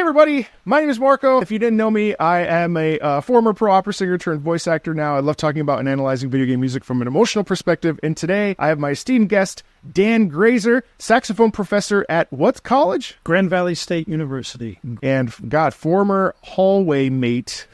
everybody, my name is Marco. If you didn't know me, I am a former pro opera singer turned voice actor now. I love talking about and analyzing video game music from an emotional perspective. And today I have my esteemed guest, Dan Graser, saxophone professor at what college? Grand Valley State University. And former hallway mate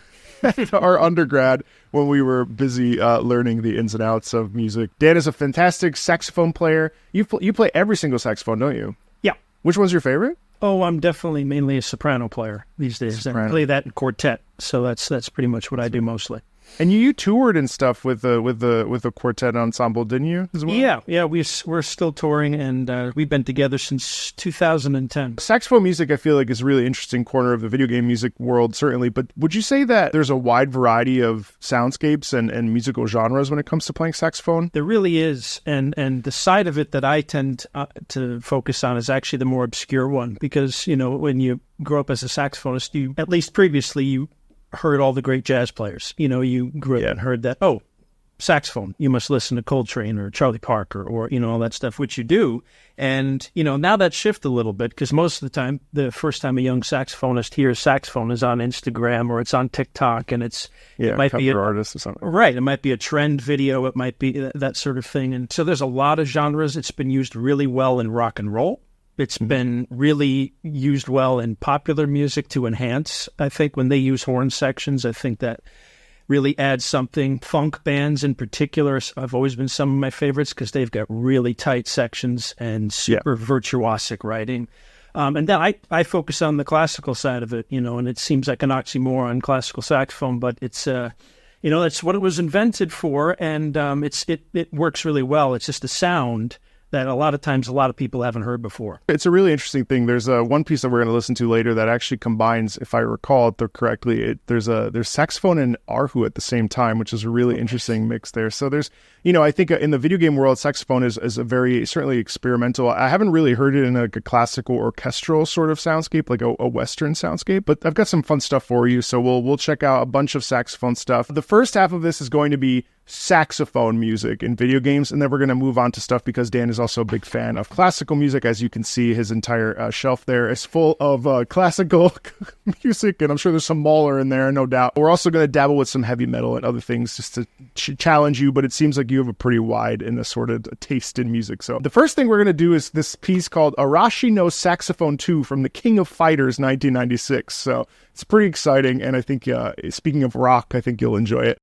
at our undergrad when we were busy learning the ins and outs of music. Dan is a fantastic saxophone player. You play every single saxophone, don't you? Yeah. Which one's your favorite? Oh, I'm definitely mainly a soprano player these days. I play that in quartet, so that's pretty much what I do mostly. And you toured and stuff with the quartet ensemble, didn't you? As well? Yeah. We're still touring, and we've been together since 2010. Saxophone music, I feel like, is a really interesting corner of the video game music world, certainly. But would you say that there's a wide variety of soundscapes and musical genres when it comes to playing saxophone? There really is, and the side of it that I tend to focus on is actually the more obscure one, because when you grow up as a saxophonist, you, at least previously, you heard all the great jazz players. You grew up and heard that, saxophone, you must listen to Coltrane or Charlie Parker or, all that stuff, which you do. And, now that's shifted a little bit, because most of the time, the first time a young saxophonist hears saxophone is on Instagram or it's on TikTok, and it might be an artist or something. Right. It might be a trend video. It might be that sort of thing. And so there's a lot of genres. It's been used really well in rock and roll. It's been really used well in popular music to enhance. I think when they use horn sections, I think that really adds something. Funk bands in particular have always been some of my favorites because they've got really tight sections and super virtuosic writing. And then I focus on the classical side of it, and it seems like an oxymoron, classical saxophone, but it's that's what it was invented for, and it works really well. It's just a sound that a lot of times a lot of people haven't heard before. It's a really interesting thing. There's one piece that we're going to listen to later that actually combines, if I recall it correctly, there's saxophone and erhu at the same time, which is a really interesting mix there. So there's, I think in the video game world, saxophone is a very, certainly experimental. I haven't really heard it in a classical orchestral sort of soundscape, like a Western soundscape, but I've got some fun stuff for you. So we'll check out a bunch of saxophone stuff. The first half of this is going to be saxophone music in video games, and then we're going to move on to stuff because Dan is also a big fan of classical music. As you can see, his entire shelf there is full of classical music, and I'm sure there's some Mahler in there, no doubt. We're also going to dabble with some heavy metal and other things just to challenge you, but it seems like you have a pretty wide and assorted taste in music. So the first thing we're going to do is this piece called Arashi No Saxophone 2 from the King of Fighters 1996. So it's pretty exciting, and I think, speaking of rock, I think you'll enjoy it.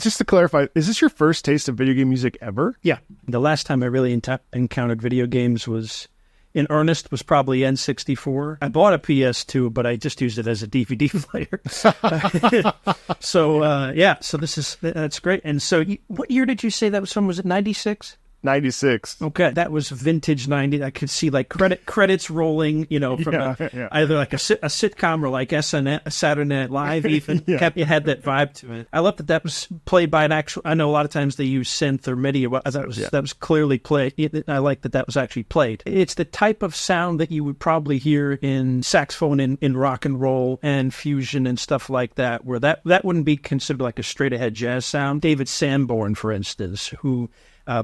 just to clarify, is this your first taste of video game music ever? Yeah. The last time I really encountered video games was, in earnest, was probably N64. I bought a PS2, but I just used it as a DVD player. So that's great. And so what year did you say that was from? Was it 96? 96. Okay, that was vintage 90. I could see like credits rolling, from either like a sitcom or like Saturday Night Live even. It had that vibe to it. I love that was played by an actual. I know a lot of times they use synth or MIDI. That was clearly played. I like that was actually played. It's the type of sound that you would probably hear in saxophone in rock and roll and fusion and stuff like that, where that wouldn't be considered like a straight ahead jazz sound. David Sanborn, for instance, who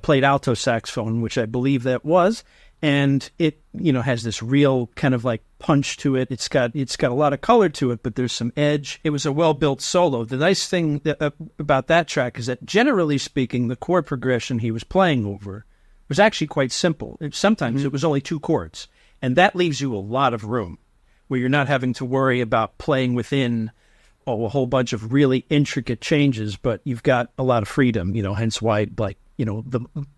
played alto saxophone, which I believe that was, and it has this real kind of like punch to it. It's got a lot of color to it, but there's some edge. It was a well built solo. The nice thing about that track is that generally speaking, the chord progression he was playing over was actually quite simple. Sometimes it was only 2 chords, and that leaves you a lot of room where you're not having to worry about playing within a whole bunch of really intricate changes, but you've got a lot of freedom. Hence why the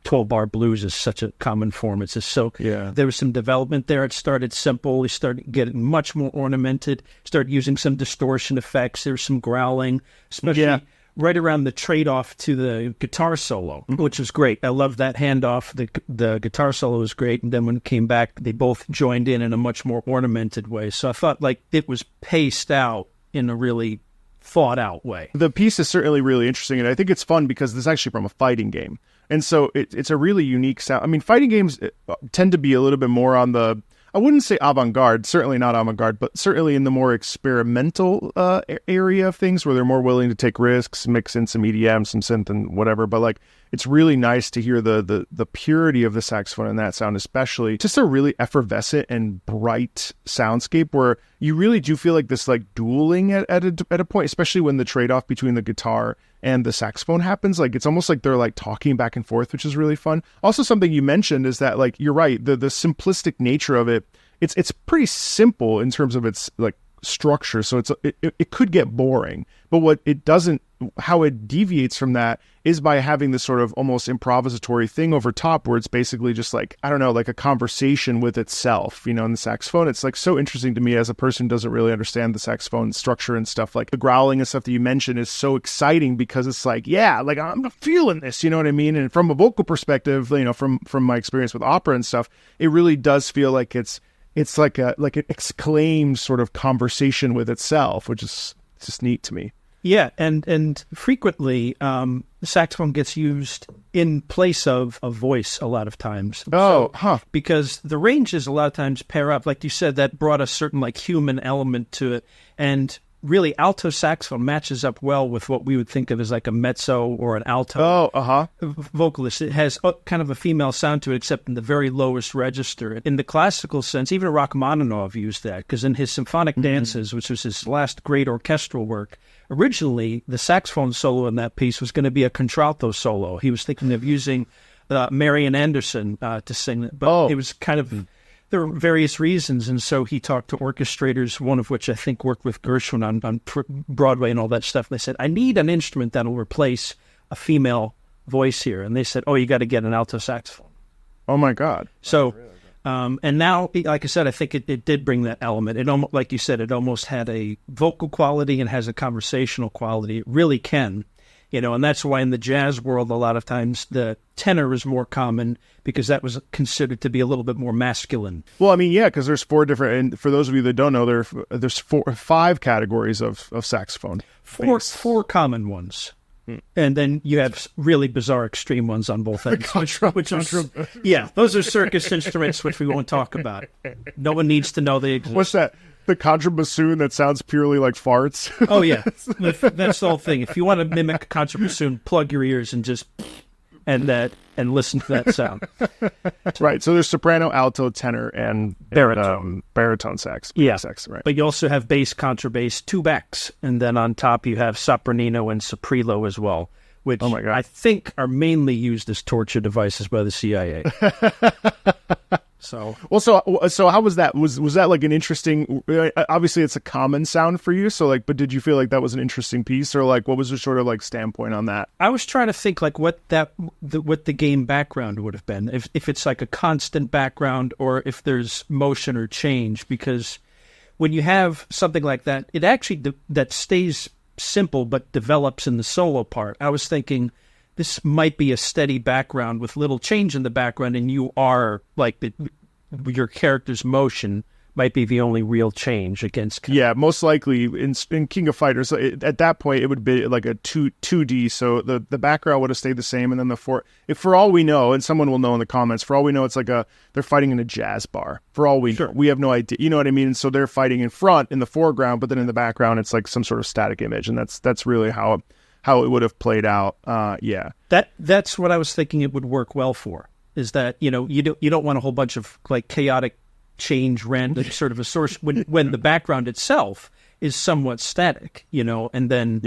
12-bar blues is such a common form. It's just there was some development there. It started simple. We started getting much more ornamented, started using some distortion effects. There's some growling, especially right around the trade-off to the guitar solo, which was great. I love that handoff. The guitar solo was great. And then when it came back, they both joined in a much more ornamented way. So I thought like it was paced out in a really thought out way. The piece is certainly really interesting, and I think it's fun because this is actually from a fighting game. And so it's a really unique sound. I mean, fighting games tend to be a little bit more on the, I wouldn't say avant-garde, certainly not avant-garde, but certainly in the more experimental area of things where they're more willing to take risks, mix in some EDM, some synth and whatever. But like, it's really nice to hear the purity of the saxophone in that sound, especially just a really effervescent and bright soundscape where you really do feel like this like dueling at a point, especially when the trade-off between the guitar and the saxophone happens. Like it's almost like they're like talking back and forth, which is really fun. Also, something you mentioned is that like, you're right, the simplistic nature of it, it's pretty simple in terms of its like structure. So it could get boring, but what it doesn't, how it deviates from that is by having this sort of almost improvisatory thing over top where it's basically just like, I don't know, like a conversation with itself, in the saxophone. It's like so interesting to me as a person who doesn't really understand the saxophone structure and stuff. Like the growling and stuff that you mentioned is so exciting because it's like, yeah, like I'm feeling this, you know what I mean? And from a vocal perspective, from my experience with opera and stuff, it really does feel like it's like an exclaimed sort of conversation with itself, which is just neat to me. Yeah, and frequently the saxophone gets used in place of a voice a lot of times. Because the ranges a lot of times pair up. Like you said, that brought a certain like human element to it. And really, alto saxophone matches up well with what we would think of as like a mezzo or an alto vocalist. It has kind of a female sound to it, except in the very lowest register. In the classical sense, even Rachmaninoff used that, because in his symphonic dances, which was his last great orchestral work, originally the saxophone solo in that piece was going to be a contralto solo. He was thinking of using Marian Anderson to sing it, but it was kind of... There were various reasons, and so he talked to orchestrators, one of which I think worked with Gershwin on Broadway and all that stuff. And they said, I need an instrument that will replace a female voice here. And they said, you got to get an alto saxophone. Oh, my God. So, and now, like I said, I think it did bring that element. It almost, like you said, it almost had a vocal quality and has a conversational quality. It really can. And that's why in the jazz world, a lot of times the tenor is more common because that was considered to be a little bit more masculine. Well, I mean, yeah, because there's 4 different, and for those of you that don't know, there's 5 categories of saxophone. Four common ones. And then you have really bizarre extreme ones on both ends. Those are circus instruments, which we won't talk about. No one needs to know they exist. What's that? The contrabassoon that sounds purely like farts? Oh, yeah. That's the whole thing. If you want to mimic a contrabassoon, plug your ears and just... and listen to that sound. Right. So there's soprano, alto, tenor, and baritone sax. Yeah. Sax, right. But you also have bass, contrabass, 2 backs, and then on top you have sopranino and soprilo as well, which I think are mainly used as torture devices by the CIA. So so how was that? Was that like an interesting? Obviously, it's a common sound for you. So like, but did you feel like that was an interesting piece, or like what was your sort of like standpoint on that? I was trying to think like what the game background would have been, if it's like a constant background or if there's motion or change. Because when you have something like that, it actually that stays simple but develops in the solo part. I was thinking, this might be a steady background with little change in the background, and you are like your character's motion might be the only real change against. Yeah, most likely in King of Fighters, at that point it would be like a 2D. So the background would have stayed the same, and then if for all we know, and someone will know in the comments, for all we know, it's like they're fighting in a jazz bar. For all we know, we have no idea. You know what I mean? And so they're fighting in front in the foreground, but then in the background it's like some sort of static image, and that's really how it would have played out. Yeah. That's what I was thinking it would work well for, is that, you don't want a whole bunch of like chaotic change, random sort of a source when the background itself is somewhat static, and then,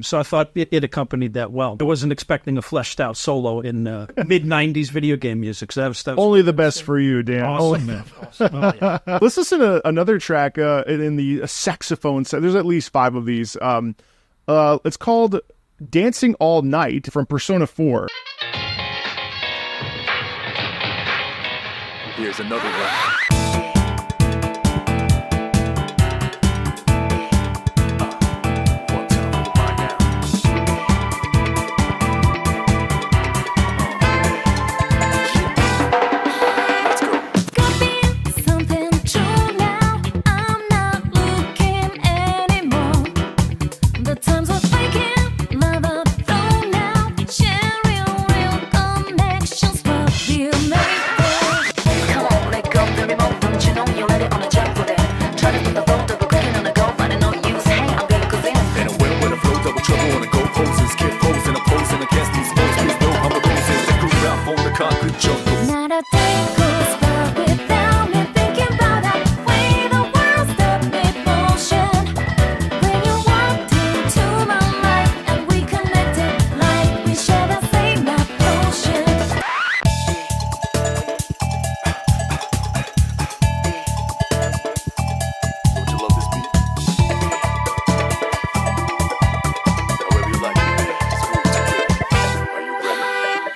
so I thought it accompanied that well. I wasn't expecting a fleshed out solo in mid-90s video game music. So that was only the best for you, Dan. Awesome, man. Awesome. Oh, yeah. Let's listen to another track in the saxophone set. There's at least 5 of these. It's called Dancing All Night from Persona 4. Here's another one.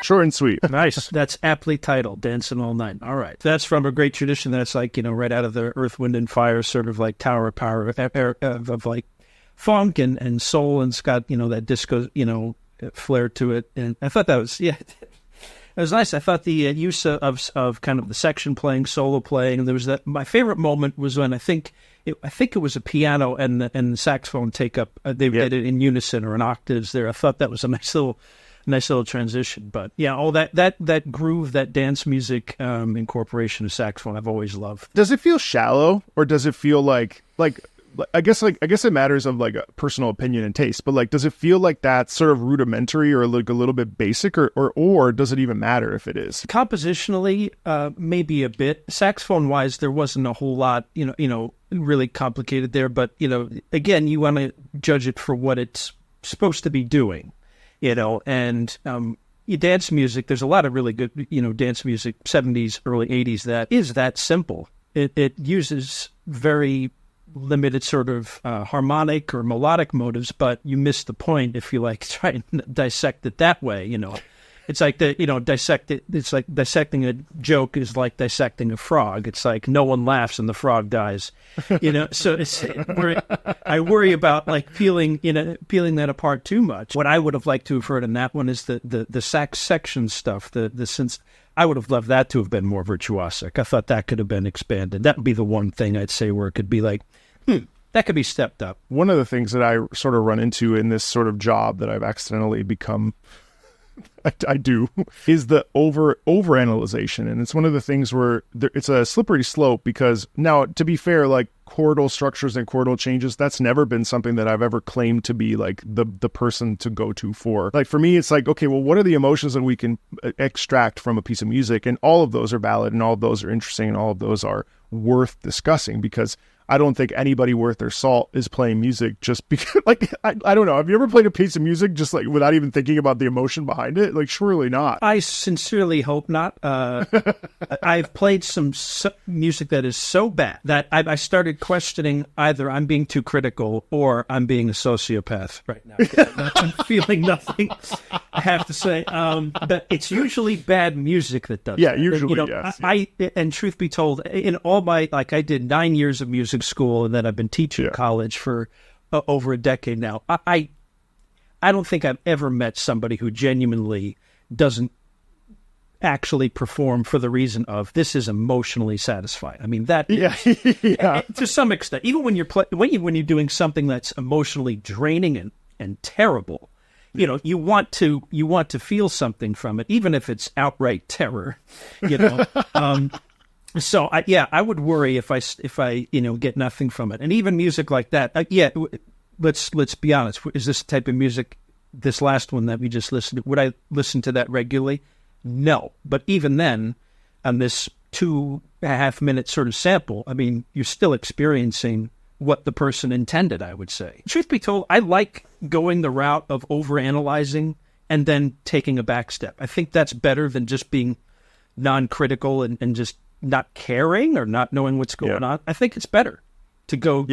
Short and sweet. Nice. That's aptly titled, Dancing All Night. All right. That's from a great tradition that's like, right out of the Earth, Wind, and Fire sort of like Tower of Power of like funk and soul, and it's got, that disco, flair to it. And I thought that was, it was nice. I thought the use of kind of the section playing, solo playing, and there was my favorite moment was when I think it was a piano and the saxophone take up, they did it in unison or in octaves there. I thought that was a nice little transition. But yeah, all that groove, that dance music incorporation of saxophone, I've always loved. Does it feel shallow, or does it feel like I guess it matters of like a personal opinion and taste, but like, does it feel like that's sort of rudimentary or like a little bit basic, or does it even matter if it is? Compositionally, maybe a bit. Saxophone wise, there wasn't a whole lot, really complicated there, but again, you want to judge it for what it's supposed to be doing. And dance music, there's a lot of really good, dance music, 70s, early 80s, that is that simple. It uses very limited sort of harmonic or melodic motives, but you miss the point if you like try and dissect it that way, It's like dissect it. It's like dissecting a joke is like dissecting a frog. It's like no one laughs and the frog dies, So I worry about like peeling that apart too much. What I would have liked to have heard in that one is the sax section stuff. Since I would have loved that to have been more virtuosic. I thought that could have been expanded. That would be the one thing I'd say where it could be like, that could be stepped up. One of the things that I sort of run into in this sort of job that I've accidentally become. I do, is the overanalyzation. And it's one of the things where it's a slippery slope, because now, to be fair, like chordal structures and chordal changes, that's never been something that I've ever claimed to be like the person to go to for. Like for me, it's like, okay, well, what are the emotions that we can extract from a piece of music? And all of those are valid, and all of those are interesting, and all of those are worth discussing, because I don't think anybody worth their salt is playing music just because, like, I don't know. Have you ever played a piece of music just like without even thinking about the emotion behind it? Like, surely not. I sincerely hope not. I've played some music that is so bad that I started questioning either I'm being too critical or I'm being a sociopath right now. I'm feeling nothing, I have to say. But it's usually bad music that does that. Usually, yes. And truth be told, in all my, like, I did 9 years of music school, and then I've been teaching college for over a decade now. I don't think I've ever met somebody who genuinely doesn't actually perform for the reason of this is emotionally satisfying. I mean that to some extent, even when you're doing something that's emotionally draining and terrible, you know, you want to feel something from it, even if it's outright terror, you know. So I would worry if I get nothing from it, and even music like that. Let's be honest. Is this the type of music? This last one that we just listened to, would I listen to that regularly? No. But even then, on this 2.5 minute sort of sample, I mean, you're still experiencing what the person intended, I would say. Truth be told, I like going the route of overanalyzing and then taking a back step. I think that's better than just being non-critical and just not caring or not knowing what's going on. I think it's better to go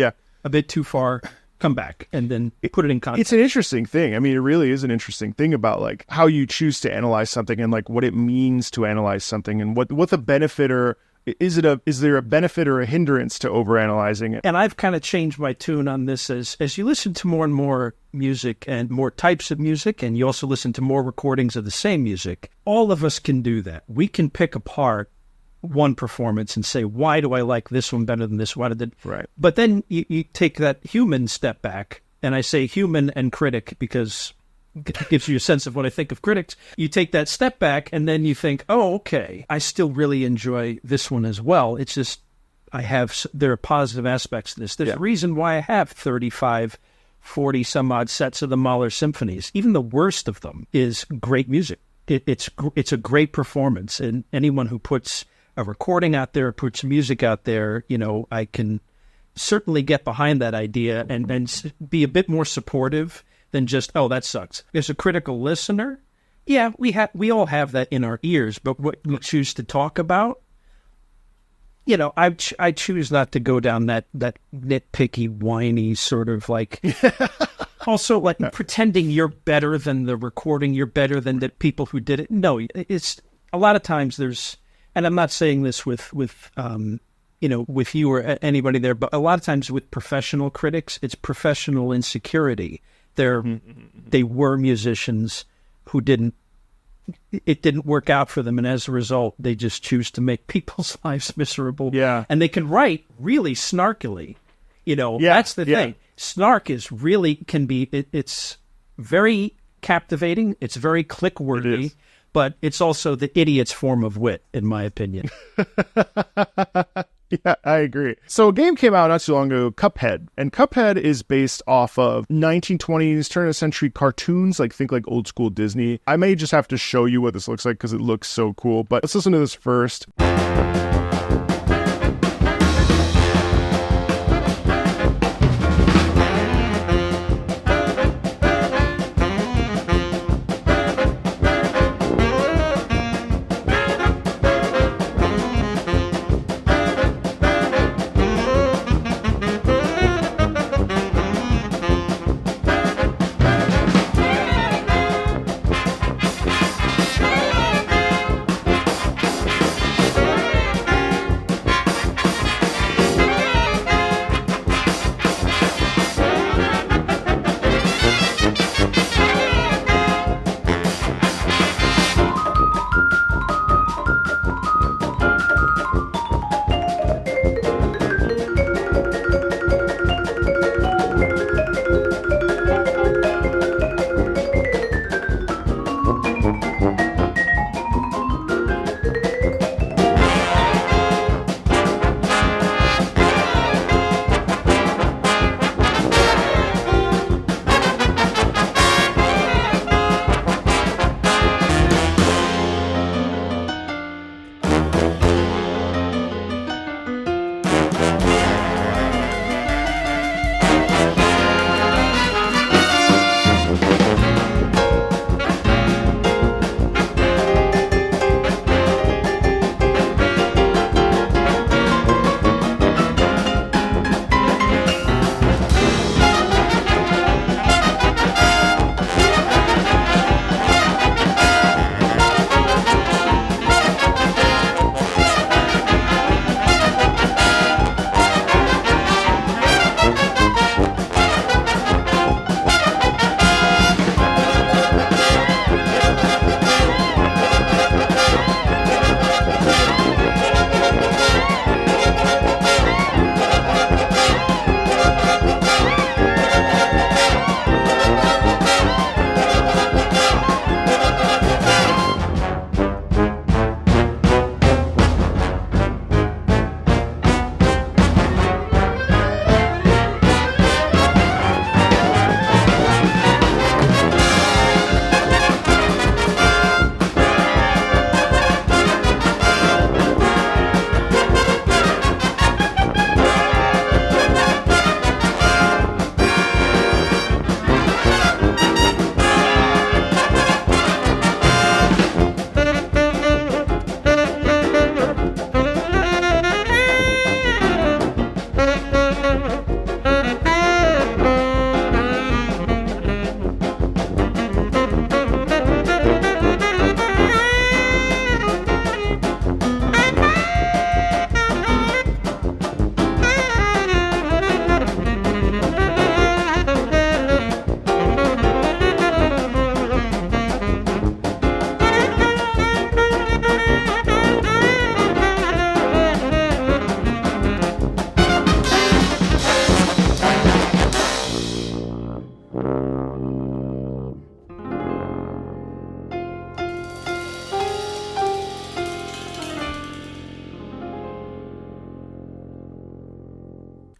a bit too far, come back, and then put it in context. It's an interesting thing. I mean, it really is an interesting thing about like how you choose to analyze something and like what it means to analyze something and what the benefit or is there a benefit or a hindrance to overanalyzing it? And I've kind of changed my tune on this as you listen to more and more music and more types of music, and you also listen to more recordings of the same music. All of us can do that. We can pick apart one performance and say, why do I like this one better than this one? Right. But then you take that human step back, and I say human and critic because it gives you a sense of what I think of critics. You take that step back, and then you think, oh, okay, I still really enjoy this one as well. It's just there are positive aspects to this. There's a reason why I have 35, 40 some odd sets of the Mahler symphonies. Even the worst of them is great music. It's a great performance, and anyone who puts a recording out there, puts music out there, you know, I can certainly get behind that idea and be a bit more supportive than just, oh, that sucks. As a critical listener, we all have that in our ears, but what we choose to talk about, you know, I choose not to go down that nitpicky, whiny sort of like, also like pretending you're better than the recording, you're better than the people who did it. No, it's a lot of times and I'm not saying this with you or anybody there, but a lot of times with professional critics, it's professional insecurity. They were musicians who it didn't work out for them, and as a result, they just choose to make people's lives miserable. Yeah. And they can write really snarkily. You know, that's the thing. Snark is it's very captivating. It's very click-worthy. But it's also the idiot's form of wit, in my opinion. Yeah, I agree. So a game came out not too long ago, Cuphead. And Cuphead is based off of 1920s, turn of the century cartoons, think old school Disney. I may just have to show you what this looks like because it looks so cool. But let's listen to this first.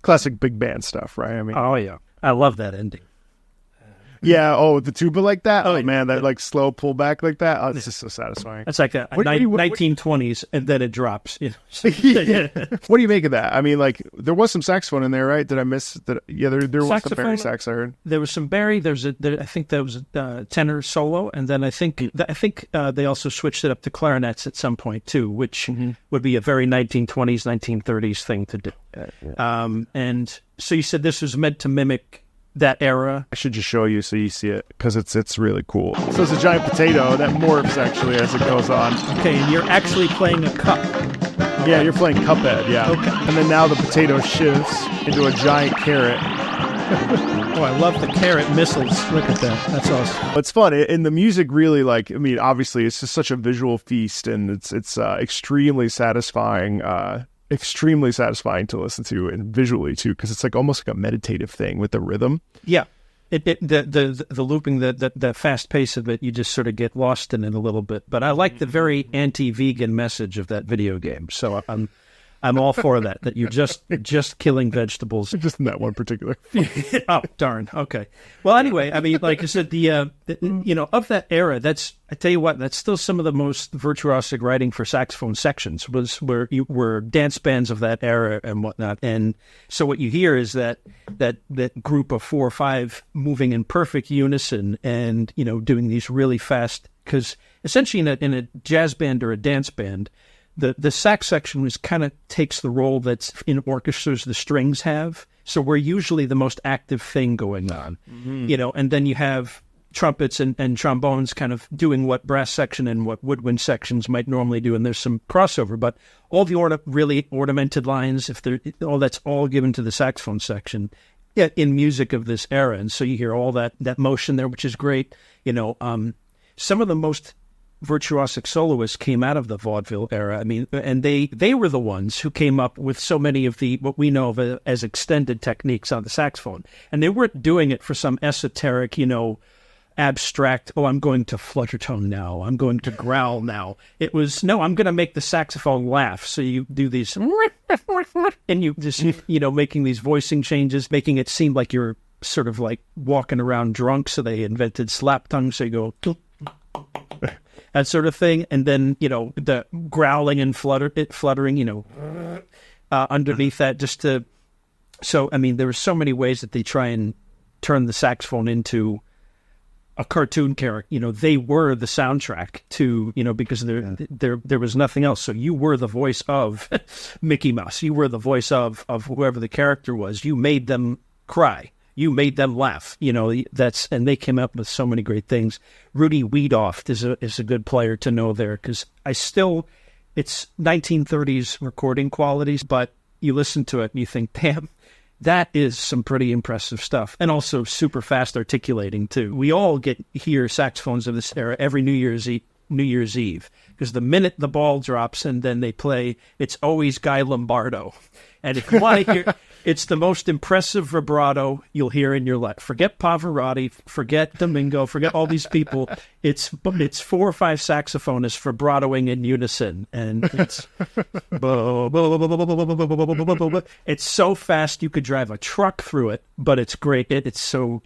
classic big band stuff, right? I mean, Oh yeah, I love that ending. yeah. Oh, the tuba like that. Oh man, that like slow pullback like that. Oh, it's just so satisfying. It's like that 1920s, and then it drops. You know? Yeah. What do you make of that? I mean, like there was some saxophone in there, right? Did I miss that? Yeah, there was some Barry sax. I heard there was some Barry. I think there was a tenor solo, and then I think they also switched it up to clarinets at some point too, which would be a very 1920s, 1930s thing to do. And so you said this was meant to mimic that era. I should just show you so you see it because it's really cool. So it's a giant potato that morphs actually as it goes on. Okay, and you're actually playing a cup. Yeah, you're playing Cuphead, yeah. Okay. And then now the potato shifts into a giant carrot. Oh, I love the carrot missiles. Look at that. That's awesome. It's fun. And the music really, like, I mean, obviously it's just such a visual feast, and it's extremely satisfying. Extremely satisfying to listen to, and visually too, because it's like almost like a meditative thing with the rhythm. Yeah, the looping, the fast pace of it, you just sort of get lost in it a little bit. But I like the very anti-vegan message of that video game, so I'm all for that. That you're just killing vegetables. Just in that one particular. Oh darn. Okay. Well, anyway, I mean, like I said, the of that era, I tell you what, that's still some of the most virtuosic writing for saxophone sections were dance bands of that era and whatnot. And so what you hear is that group of 4 or 5 moving in perfect unison and doing these really fast, because essentially in a jazz band or a dance band, the sax section kind of takes the role that's in orchestras the strings have. So we're usually the most active thing going on, and then you have trumpets and trombones kind of doing what brass section and what woodwind sections might normally do. And there's some crossover, but all the really ornamented lines, that's all given to the saxophone section in music of this era. And so you hear all that motion there, which is great. Some of the most virtuosic soloists came out of the vaudeville era. I mean, and they were the ones who came up with so many of what we know of as extended techniques on the saxophone. And they weren't doing it for some esoteric, abstract, I'm going to flutter tone now, I'm going to growl now. It was, no, I'm going to make the saxophone laugh. So you do these, and you just, making these voicing changes, making it seem like you're sort of like walking around drunk. So they invented slap tongue. So you go, that sort of thing. And then, the growling and fluttering, underneath that so, I mean, there were so many ways that they try and turn the saxophone into a cartoon character. They were the soundtrack to, because there was nothing else. So you were the voice of Mickey Mouse. You were the voice of whoever the character was. You made them cry. You made them laugh. And they came up with so many great things. Rudy Wiedoeft is a good player to know there, because it's 1930s recording qualities, but you listen to it and you think, damn, that is some pretty impressive stuff. And also super fast articulating too. We all hear saxophones of this era every New Year's Eve, because the minute the ball drops and then they play, it's always Guy Lombardo. And if you want to hear, it's the most impressive vibrato you'll hear in your life. Forget Pavarotti, forget Domingo, forget all these people. It's 4 or 5 saxophonists vibratoing in unison, and it's so fast you could drive a truck through it. But it's great. It's so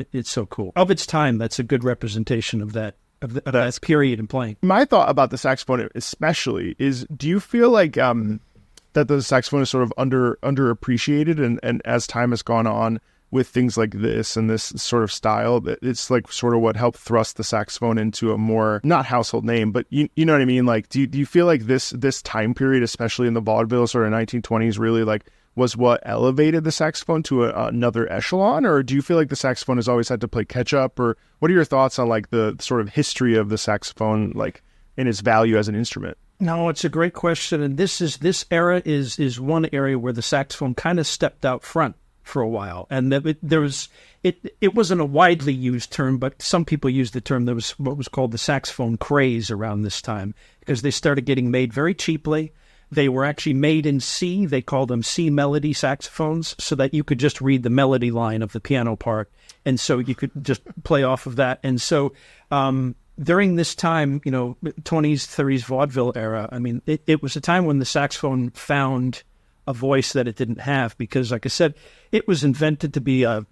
cool. Of its time, that's a good representation of that. Of that period in playing. My thought about the saxophone especially is, do you feel like that the saxophone is sort of underappreciated, and as time has gone on with things like this and this sort of style, that it's like sort of what helped thrust the saxophone into a more, not household name, but you know what I mean? Like, do you feel like this time period, especially in the vaudeville sort of 1920s, really like was what elevated the saxophone to another echelon? Or do you feel like the saxophone has always had to play catch up? Or what are your thoughts on like the sort of history of the saxophone, like in its value as an instrument? No, it's a great question. And this era is one area where the saxophone kind of stepped out front for a while. And it wasn't a widely used term, but some people used the term. There was what was called the saxophone craze around this time, because they started getting made very cheaply. They were actually made in C. They called them C melody saxophones, so that you could just read the melody line of the piano part. And so you could just play off of that. And so during this time, 20s, 30s vaudeville era, I mean, it was a time when the saxophone found a voice that it didn't have, because, like I said, it was invented to be a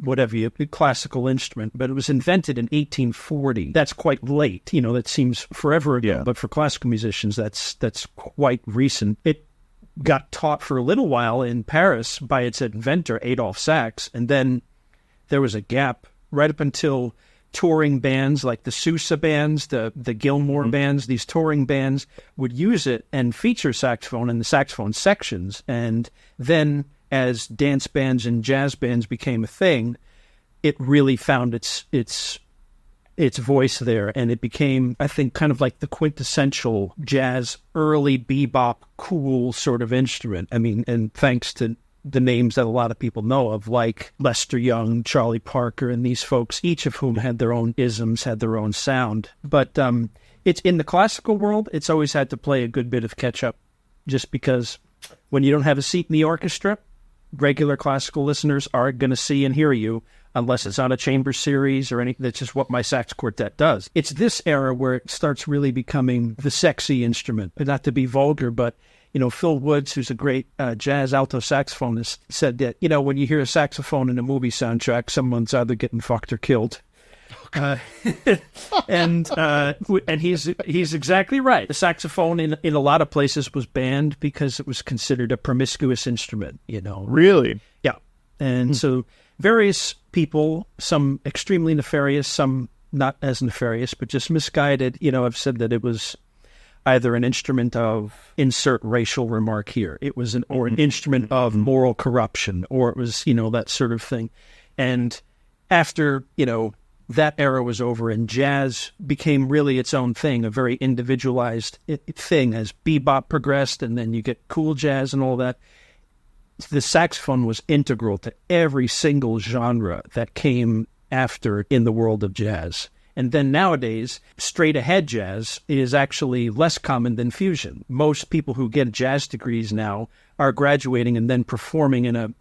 classical instrument, but it was invented in 1840. That's quite late. That seems forever ago, Yeah. but for classical musicians, that's quite recent. It got taught for a little while in Paris by its inventor, Adolphe Sax, and then there was a gap right up until touring bands like the Sousa bands, the Gilmore bands, these touring bands would use it and feature saxophone in the saxophone sections. And then as dance bands and jazz bands became a thing, it really found its voice there. And it became, I think, kind of like the quintessential jazz, early bebop, cool sort of instrument. I mean, and thanks to the names that a lot of people know of, like Lester Young, Charlie Parker, and these folks, each of whom had their own isms, had their own sound. But it's in the classical world, it's always had to play a good bit of catch-up, just because when you don't have a seat in the orchestra, regular classical listeners are going to see and hear you, unless it's on a chamber series or anything. That's just what my sax quartet does. It's this era where it starts really becoming the sexy instrument. Not to be vulgar, but Phil Woods, who's a great jazz alto saxophonist, said that, when you hear a saxophone in a movie soundtrack, someone's either getting fucked or killed. And he's exactly right. The saxophone in a lot of places was banned because it was considered a promiscuous instrument, Really? Yeah. And so various people, some extremely nefarious, some not as nefarious, but just misguided, have said that it was either an instrument of insert racial remark here. It was an instrument of moral corruption, or it was, that sort of thing. And after, that era was over and jazz became really its own thing, a very individualized thing as bebop progressed, and then you get cool jazz and all that. The saxophone was integral to every single genre that came after in the world of jazz. And then nowadays, straight-ahead jazz is actually less common than fusion. Most people who get jazz degrees now are graduating and then performing in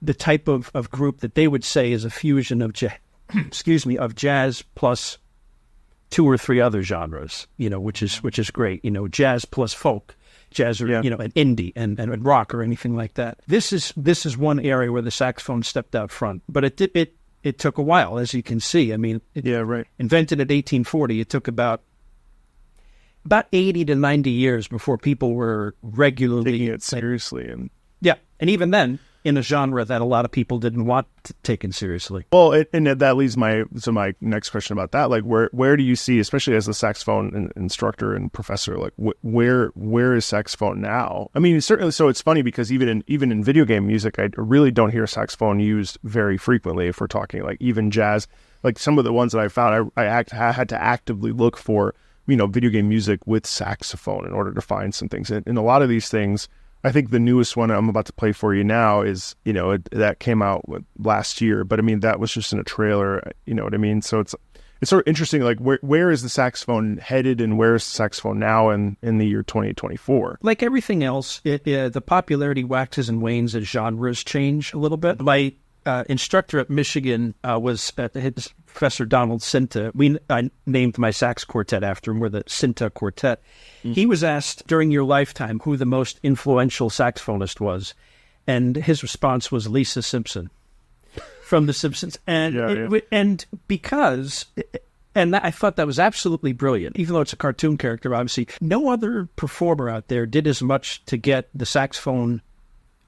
the type of group that they would say is a fusion of of jazz plus two or three other genres, which is great. Jazz plus folk, jazz or and indie and rock or anything like that. This is one area where the saxophone stepped out front, but it took a while, as you can see. I mean, invented in 1840. It took about 80 to 90 years before people were regularly taking it seriously. And and even then, in a genre that a lot of people didn't want taken seriously. Well, and that leads to my next question about that. Like, where do you see, especially as a saxophone instructor and professor, like where is saxophone now? I mean, certainly. So it's funny because even in video game music, I really don't hear saxophone used very frequently. If we're talking like even jazz, like some of the ones that I found, I had to actively look for video game music with saxophone in order to find some things. And a lot of these things, I think the newest one I'm about to play for you now is, that came out last year, but I mean, that was just in a trailer, you know what I mean? So it's sort of interesting, like where is the saxophone headed and where is the saxophone now in the year 2024? Like everything else, the popularity waxes and wanes as genres change a little bit. My instructor at Michigan was Professor Donald Sinta. I named my sax quartet after him. We're the Sinta Quartet. He was asked during your lifetime who the most influential saxophonist was, and his response was Lisa Simpson from The Simpsons. And I thought that was absolutely brilliant, even though it's a cartoon character. Obviously, no other performer out there did as much to get the saxophone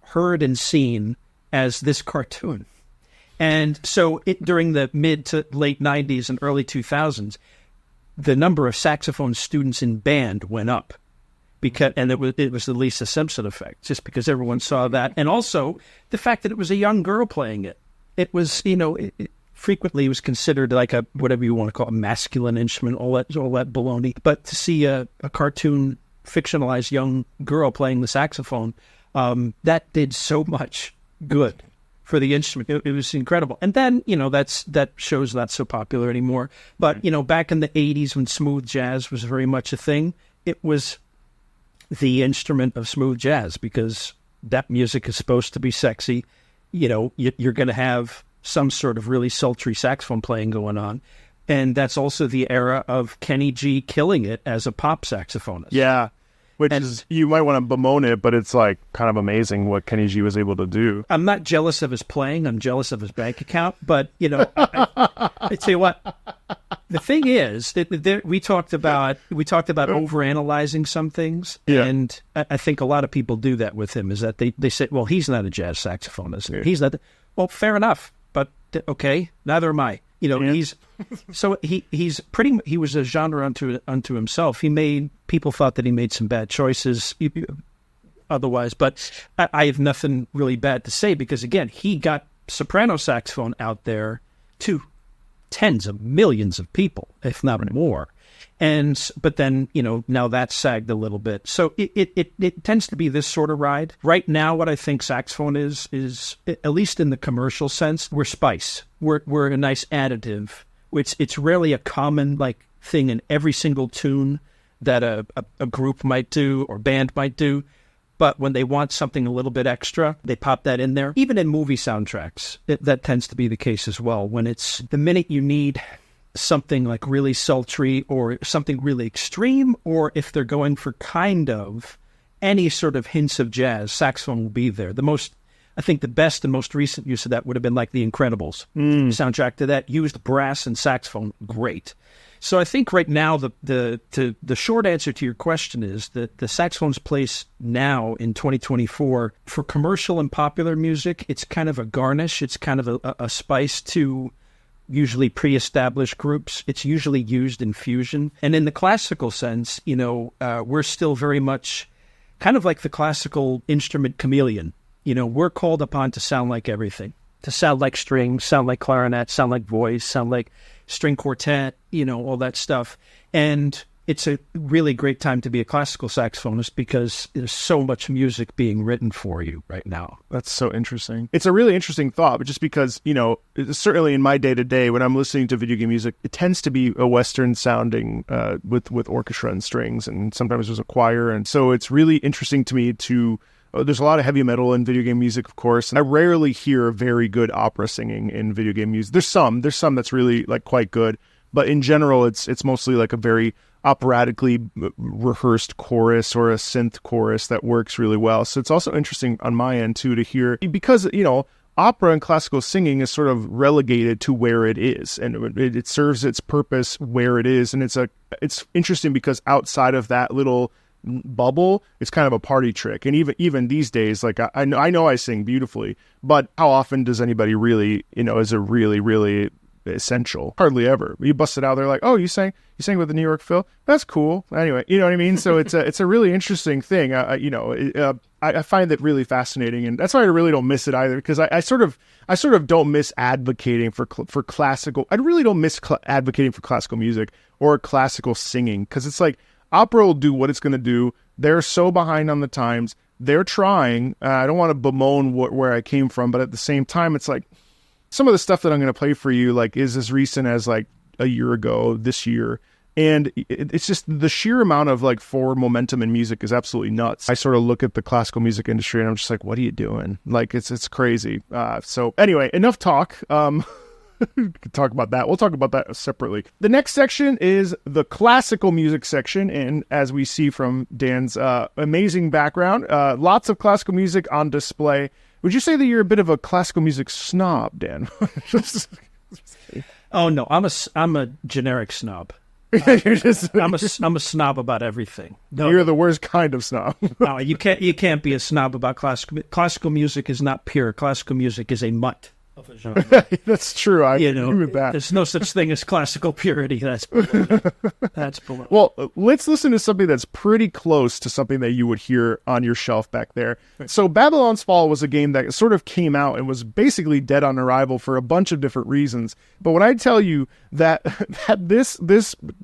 heard and seen as this cartoon. And so during the mid to late 90s and early 2000s, the number of saxophone students in band went up, and it was the Lisa Simpson effect, just because everyone saw that. And also the fact that it was a young girl playing it. It was, frequently was considered like a, whatever you want to call it, a masculine instrument, all that baloney. But to see a cartoon fictionalized young girl playing the saxophone, that did so much good for the instrument. It was incredible. And then, that show's not so popular anymore. But, back in the 80s when smooth jazz was very much a thing, it was the instrument of smooth jazz because that music is supposed to be sexy. You're going to have some sort of really sultry saxophone playing going on. And that's also the era of Kenny G killing it as a pop saxophonist. Yeah. Which is, you might want to bemoan it, but it's like kind of amazing what Kenny G was able to do. I'm not jealous of his playing. I'm jealous of his bank account. But, I tell you what, the thing is that we talked about overanalyzing some things. Yeah. And I think a lot of people do that with him, is that they say, well, he's not a jazz saxophonist. Yeah. He's not. Well, fair enough. But okay, neither am I. He was a genre unto himself. People thought that he made some bad choices otherwise, but I have nothing really bad to say, because again, he got soprano saxophone out there to tens of millions of people, if not more. But then, now that's sagged a little bit. So it tends to be this sort of ride. Right now, what I think saxophone is at least in the commercial sense, we're spice. We're a nice additive. It's rarely a common thing in every single tune that a group might do or band might do. But when they want something a little bit extra, they pop that in there. Even in movie soundtracks, that tends to be the case as well. When it's the minute you need something like really sultry or something really extreme, or if they're going for kind of any sort of hints of jazz, saxophone will be there. I think the best and most recent use of that would have been like The Incredibles. Soundtrack to that used brass and saxophone. Great. So I think right now the short answer to your question is that the saxophone's place now in 2024 for commercial and popular music, it's kind of a garnish. It's kind of a spice to usually pre-established groups. It's usually used in fusion. And in the classical sense, we're still very much kind of like the classical instrument chameleon. We're called upon to sound like everything, to sound like strings, sound like clarinet, sound like voice, sound like string quartet, all that stuff. And it's a really great time to be a classical saxophonist because there's so much music being written for you right now. That's so interesting. It's a really interesting thought, but just because, certainly in my day-to-day, when I'm listening to video game music, it tends to be a Western sounding with orchestra and strings, and sometimes there's a choir. And so it's really interesting to me there's a lot of heavy metal in video game music, of course, and I rarely hear very good opera singing in video game music. There's some that's really quite good, but in general, it's mostly like a very operatically rehearsed chorus or a synth chorus that works really well. So it's also interesting on my end too to hear, because opera and classical singing is sort of relegated to where it is, and it serves its purpose where it is, and it's interesting because outside of that little bubble, it's kind of a party trick. And even these days, I know I sing beautifully, but how often does anybody really, is it really, really essential? Hardly ever. You bust it out, they're like, oh, you sang with the New York Phil? That's cool. Anyway, you know what I mean? So it's a really interesting thing. I find that really fascinating, and that's why I really don't miss it either, because I sort of don't miss advocating for classical. I really don't miss advocating for classical music or classical singing, because it's like, opera will do what it's going to do. They're so behind on the times. They're trying. I don't want to bemoan where I came from, but at the same time, it's like some of the stuff that I'm going to play for you is as recent as a year ago, this year. And it's just the sheer amount of forward momentum in music is absolutely nuts. I sort of look at the classical music industry and I'm just like, what are you doing? It's crazy. So anyway, enough talk. We could talk about that. We'll talk about that separately. The next section is the classical music section. And as we see from Dan's amazing background, lots of classical music on display. Would you say that you're a bit of a classical music snob, Dan? Oh, no, I'm a generic snob. I'm a snob about everything. No, you're the worst kind of snob. No, you can't be a snob about classical. Classical music is not pure. Classical music is a mutt of a genre. That's true. I agree with that. There's no such thing as classical purity. That's below. Well, let's listen to something that's pretty close to something that you would hear on your shelf back there. So Babylon's Fall was a game that sort of came out and was basically dead on arrival for a bunch of different reasons. But when I tell you that this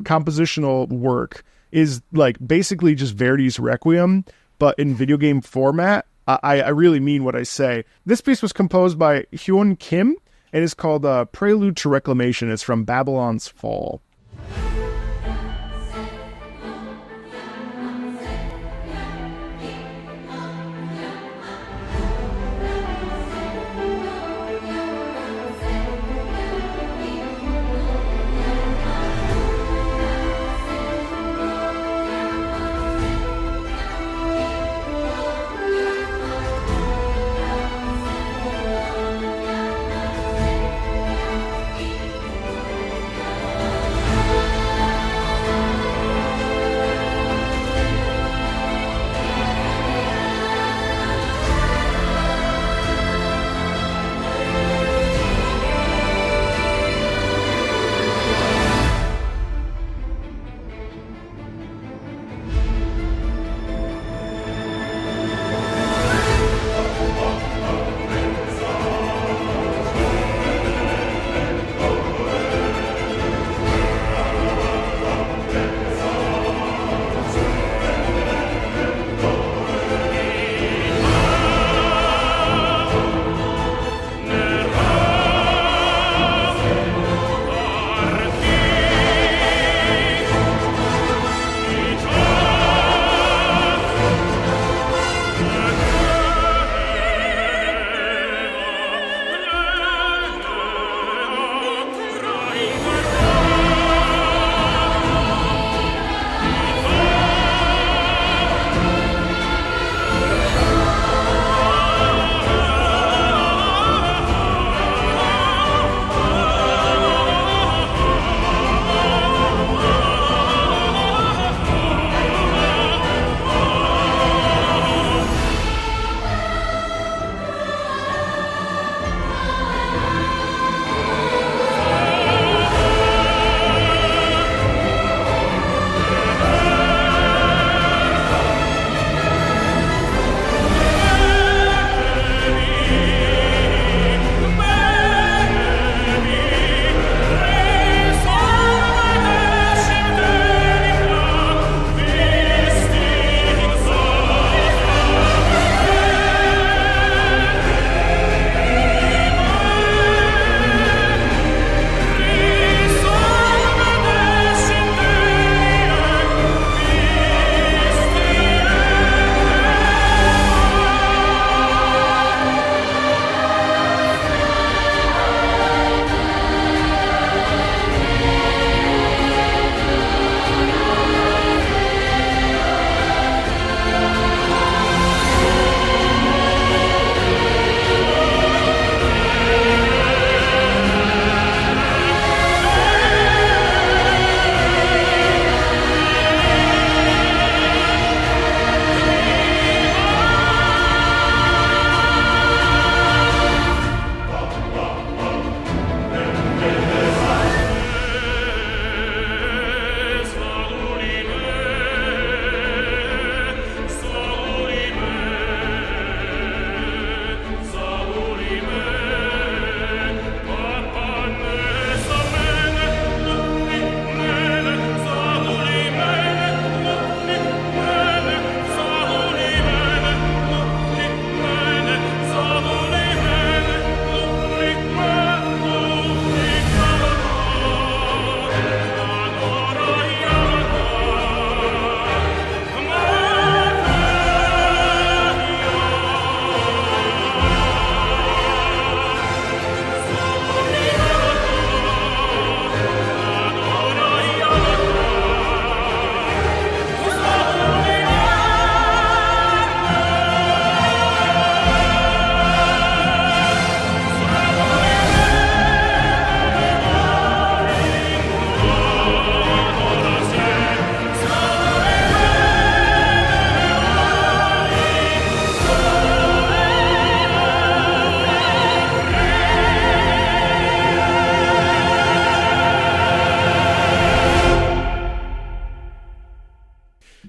compositional work is basically just Verdi's Requiem, but in video game format, I really mean what I say. This piece was composed by Hyun Kim and is called Prelude to Reclamation. It's from Babylon's Fall.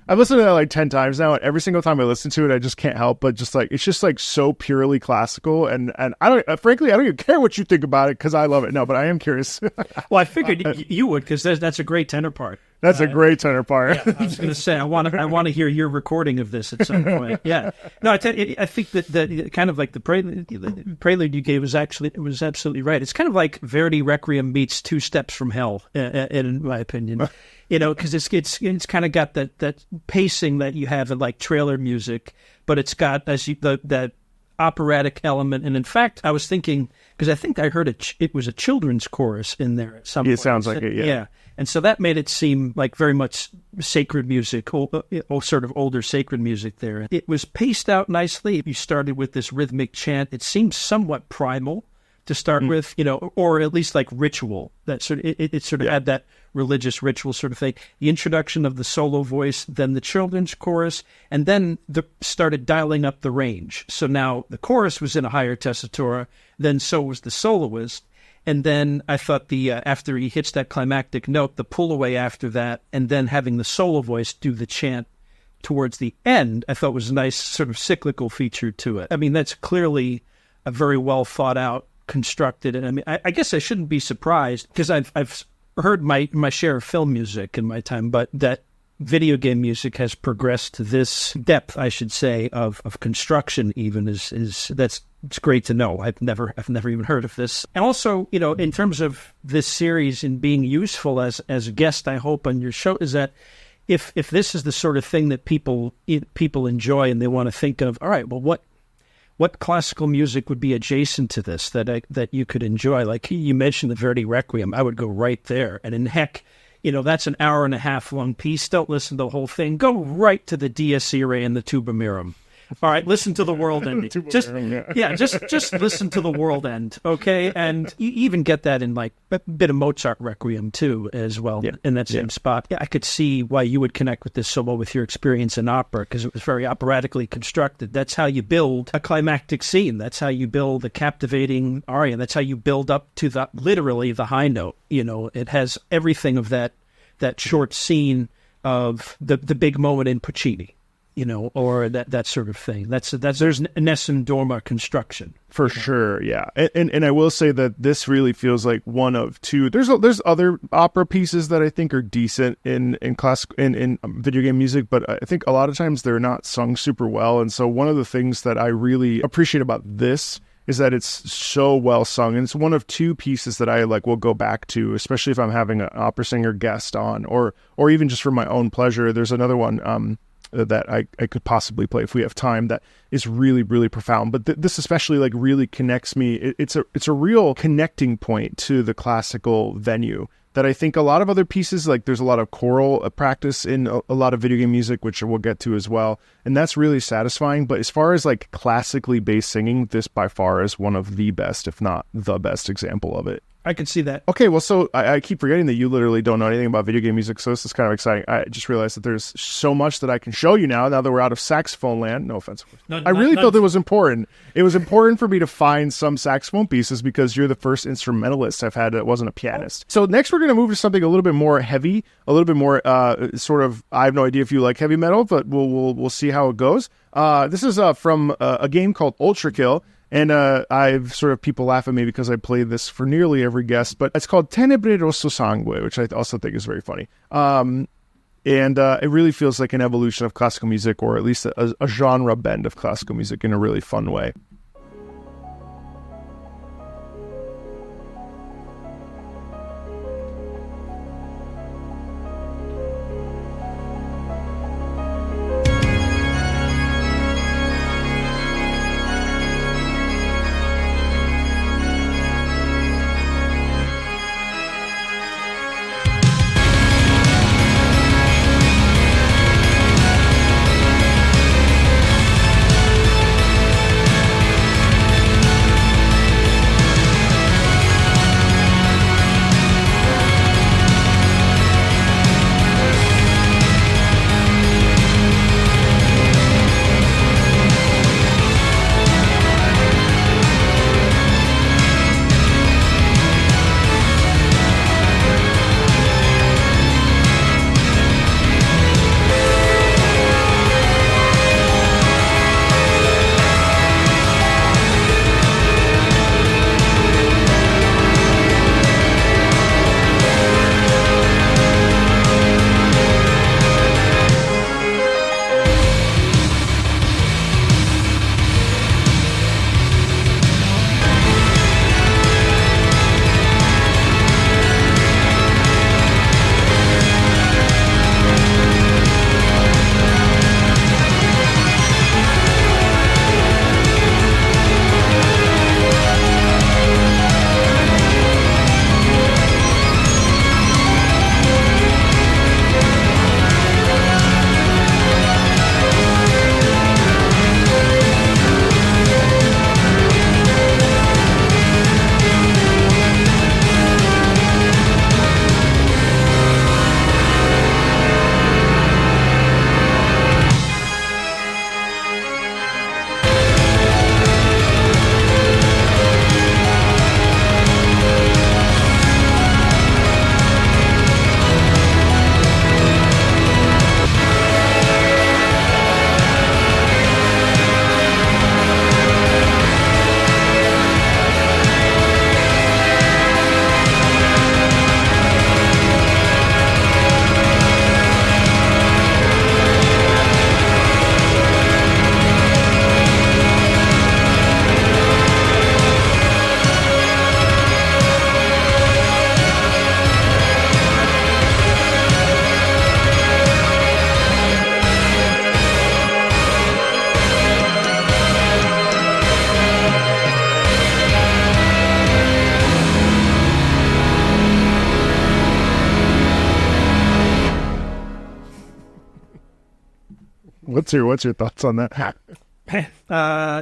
I've listened to that like 10 times now, and every single time I listen to it, I just can't help but just like, it's just like so purely classical. And I don't, frankly, I don't even care what you think about it because I love it. No, but I am curious. Well, I figured you would, because that's a great tenor part. That's a great tenor part. Yeah, I was going to say, I want to hear your recording of this at some point. Yeah, no, I think that kind of like the prelude you gave was absolutely right. It's kind of like Verdi Requiem meets Two Steps from Hell, in my opinion. Because it's kind of got that pacing that you have in like trailer music, but it's got that operatic element. And in fact, I was thinking, because I think I heard it was a children's chorus in there at some point. It sounds like it, yeah. Yeah. And so that made it seem like very much sacred music, or sort of older sacred music there. It was paced out nicely. You started with this rhythmic chant. It seemed somewhat primal to start with, or at least like ritual. That sort of, it sort of had that religious ritual sort of thing. The introduction of the solo voice, then the children's chorus, and then started dialing up the range. So now the chorus was in a higher tessitura, then so was the soloist. And then I thought after he hits that climactic note, the pull away after that, and then having the solo voice do the chant towards the end, I thought was a nice sort of cyclical feature to it. I mean, that's clearly a very well thought out, constructed. And I mean, I guess I shouldn't be surprised, because I've heard my share of film music in my time, but that video game music has progressed to this depth, I should say, of construction even it's great to know. I've never even heard of this. And also, in terms of this series and being useful as a guest, I hope, on your show, is that if this is the sort of thing that people enjoy and they want to think of, all right, well, what classical music would be adjacent to this that you could enjoy? Like you mentioned the Verdi Requiem, I would go right there. And in heck, that's an hour and a half long piece. Don't listen to the whole thing. Go right to the Dies Irae and the Tuba Mirum. All right, listen to the world end. Just listen to the world end, okay? And you even get that in like a bit of Mozart Requiem too, as well, in that same spot. Yeah, I could see why you would connect with this so well with your experience in opera, because it was very operatically constructed. That's how you build a climactic scene. That's how you build a captivating aria. That's how you build up to literally the high note. It has everything of that short scene of the big moment in Puccini. Or that sort of thing. There's Nessun Dorma construction for sure. Yeah, and I will say that this really feels like one of two. There's other opera pieces that I think are decent in video game music, but I think a lot of times they're not sung super well. And so one of the things that I really appreciate about this is that it's so well sung, and it's one of two pieces that I will go back to, especially if I'm having an opera singer guest on, or even just for my own pleasure. There's another one that I could possibly play if we have time that is really, really profound. But this especially really connects me. It's a real connecting point to the classical venue that I think a lot of other pieces, there's a lot of choral practice in a lot of video game music, which we'll get to as well. And that's really satisfying. But as far as classically based singing, this by far is one of the best, if not the best example of it. I can see that. Okay, well, so I keep forgetting that you literally don't know anything about video game music, so this is kind of exciting. I just realized that there's so much that I can show you now that we're out of saxophone land. No offense. I really felt it was important. It was important for me to find some saxophone pieces because you're the first instrumentalist I've had that wasn't a pianist. So next we're going to move to something a little bit more heavy, a little bit more sort of, I have no idea if you like heavy metal, but we'll see how it goes. This is from a game called Ultra Kill. And I've sort of, people laugh at me because I play this for nearly every guest, but it's called Tenebre, Rosso, Sangue, which I also think is very funny. And it really feels like an evolution of classical music, or at least a genre bend of classical music in a really fun way. What's your thoughts on that?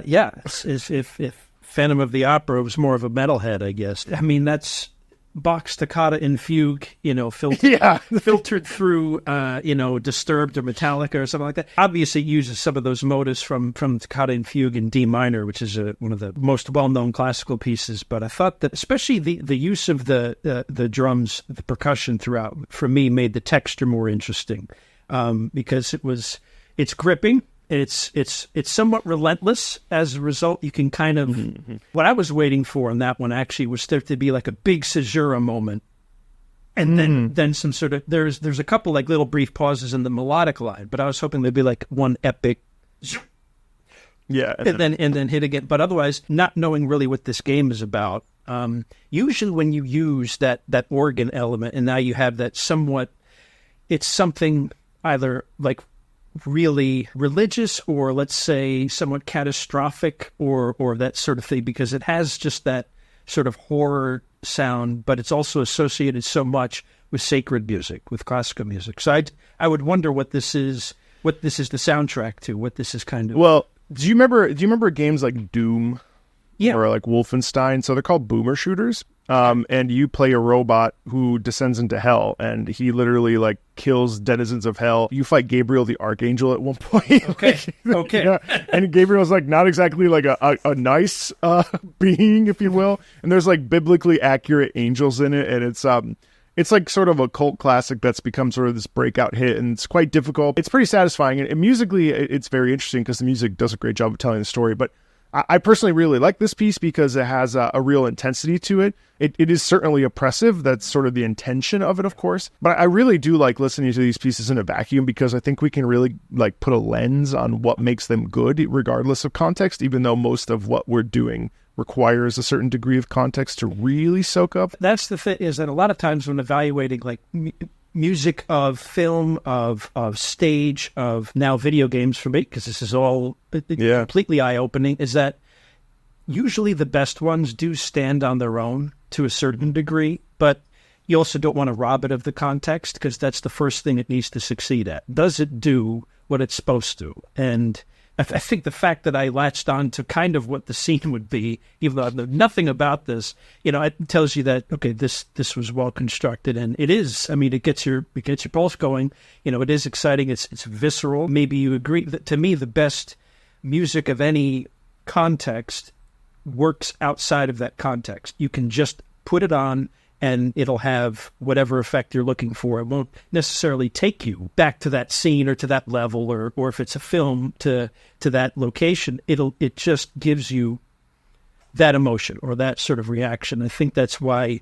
Yeah, if Phantom of the Opera was more of a metalhead, I guess. I mean, that's Bach's Toccata in Fugue, filtered through, Disturbed or Metallica or something like that. Obviously, it uses some of those motives from Toccata in Fugue in D minor, which is one of the most well-known classical pieces. But I thought that especially the use of the drums, the percussion throughout, for me, made the texture more interesting because it's gripping. It's somewhat relentless. As a result, you can kind of... What I was waiting for in that one actually was there to be like a big caesura moment. And then some sort of... There's a couple like little brief pauses in the melodic line, but I was hoping there'd be like one epic... Yeah. And then hit again. But otherwise, not knowing really what this game is about, usually when you use that organ element and now you have that somewhat... It's something either like... really religious or let's say somewhat catastrophic or that sort of thing, because it has just that sort of horror sound, but it's also associated so much with sacred music, with classical music. So I would wonder what this is the soundtrack to, what this is kind of... Well, do you remember games like Doom? Yeah. Or like Wolfenstein? So they're called boomer shooters. And you play a robot who descends into hell, and he literally like kills denizens of hell. You fight Gabriel the Archangel at one point. Okay. Yeah. And Gabriel's like not exactly like a nice being, if you will. And there's like biblically accurate angels in it, and it's like sort of a cult classic that's become sort of this breakout hit, and it's quite difficult. It's pretty satisfying, and musically it's very interesting because the music does a great job of telling the story. But I personally really like this piece because it has a real intensity to it. It is certainly oppressive. That's sort of the intention of it, of course. But I really do like listening to these pieces in a vacuum because I think we can really like put a lens on what makes them good, regardless of context, even though most of what we're doing requires a certain degree of context to really soak up. That's the thing, is that a lot of times when evaluating like music of film, of stage, of now video games for me, because this is all completely eye-opening, is that usually the best ones do stand on their own to a certain degree, but you also don't want to rob it of the context because that's the first thing it needs to succeed at. Does it do what it's supposed to? And I think the fact that I latched on to kind of what the scene would be, even though I know nothing about this, it tells you that, okay, this was well constructed, and it is. I mean, it gets your pulse going. It is exciting. It's visceral. Maybe you agree that to me the best music of any context works outside of that context. You can just put it on and it'll have whatever effect you're looking for. It won't necessarily take you back to that scene or to that level, or if it's a film to that location, it just gives you that emotion or that sort of reaction. I think that's why,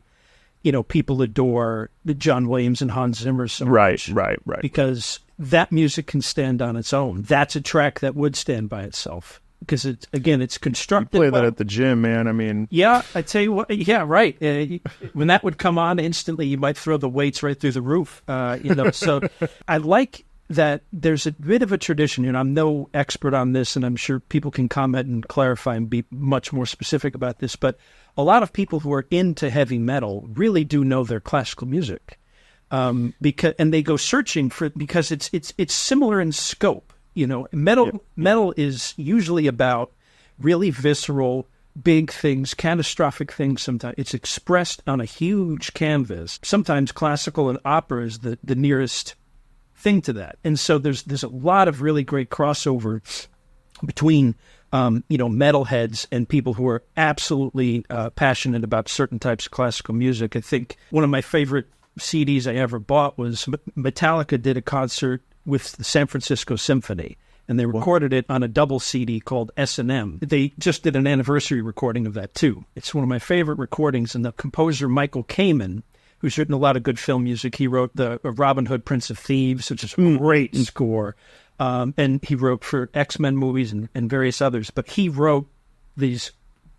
people adore John Williams and Hans Zimmer so much. Right. Because that music can stand on its own. That's a track that would stand by itself. Because it's constructed. You play that at the gym, man. I mean, yeah, I tell you what. Yeah, right. When that would come on instantly, you might throw the weights right through the roof. So I like that. There's a bit of a tradition, I'm no expert on this, and I'm sure people can comment and clarify and be much more specific about this. But a lot of people who are into heavy metal really do know their classical music, because they go searching for it because it's similar in scope. Metal is usually about really visceral, big things, catastrophic things sometimes. It's expressed on a huge canvas. Sometimes classical and opera is the nearest thing to that. And so there's a lot of really great crossover between, metalheads and people who are absolutely passionate about certain types of classical music. I think one of my favorite CDs I ever bought was Metallica did a concert with the San Francisco Symphony, and they recorded it on a double CD called S&M. They just did an anniversary recording of that, too. It's one of my favorite recordings, and the composer Michael Kamen, who's written a lot of good film music, he wrote the Robin Hood, Prince of Thieves, which is a great score, and he wrote for X-Men movies and various others, but he wrote these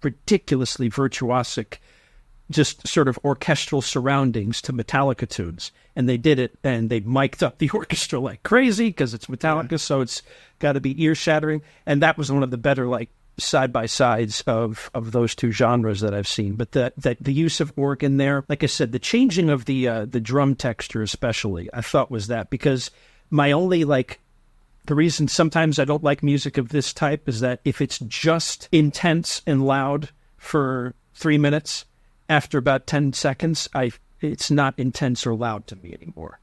ridiculously virtuosic, just sort of orchestral surroundings to Metallica tunes. And they did it, and they mic'd up the orchestra like crazy because it's Metallica, so it's got to be ear-shattering. And that was one of the better, like, side-by-sides of those two genres that I've seen. But the use of organ there, like I said, the changing of the drum texture especially, I thought was that, because my only, like, The reason sometimes I don't like music of this type is that if it's just intense and loud for 3 minutes, after about 10 seconds, it's not intense or loud to me anymore.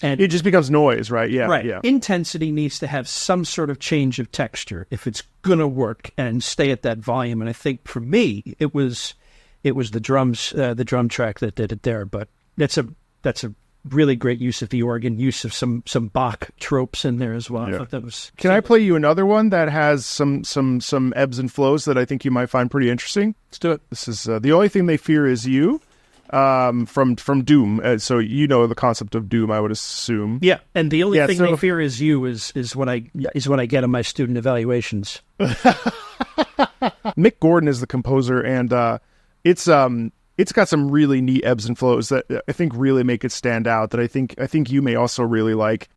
And it just becomes noise, right? Yeah. Right. Yeah. Intensity needs to have some sort of change of texture if it's going to work and stay at that volume. And I think for me, it was the drums, the drum track that did it there. But that's a really great use of the organ, use of some Bach tropes in there as well. Yeah. I thought that was. Can I play you another one that has some ebbs and flows that I think you might find pretty interesting? Let's do it. This is The Only Thing They Fear Is You, from Doom. So you know the concept of Doom, I would assume. Yeah, and the only thing they fear is you is what I get on my student evaluations. Mick Gordon is the composer, and it's got some really neat ebbs and flows that I think really make it stand out. That I think you may also really like.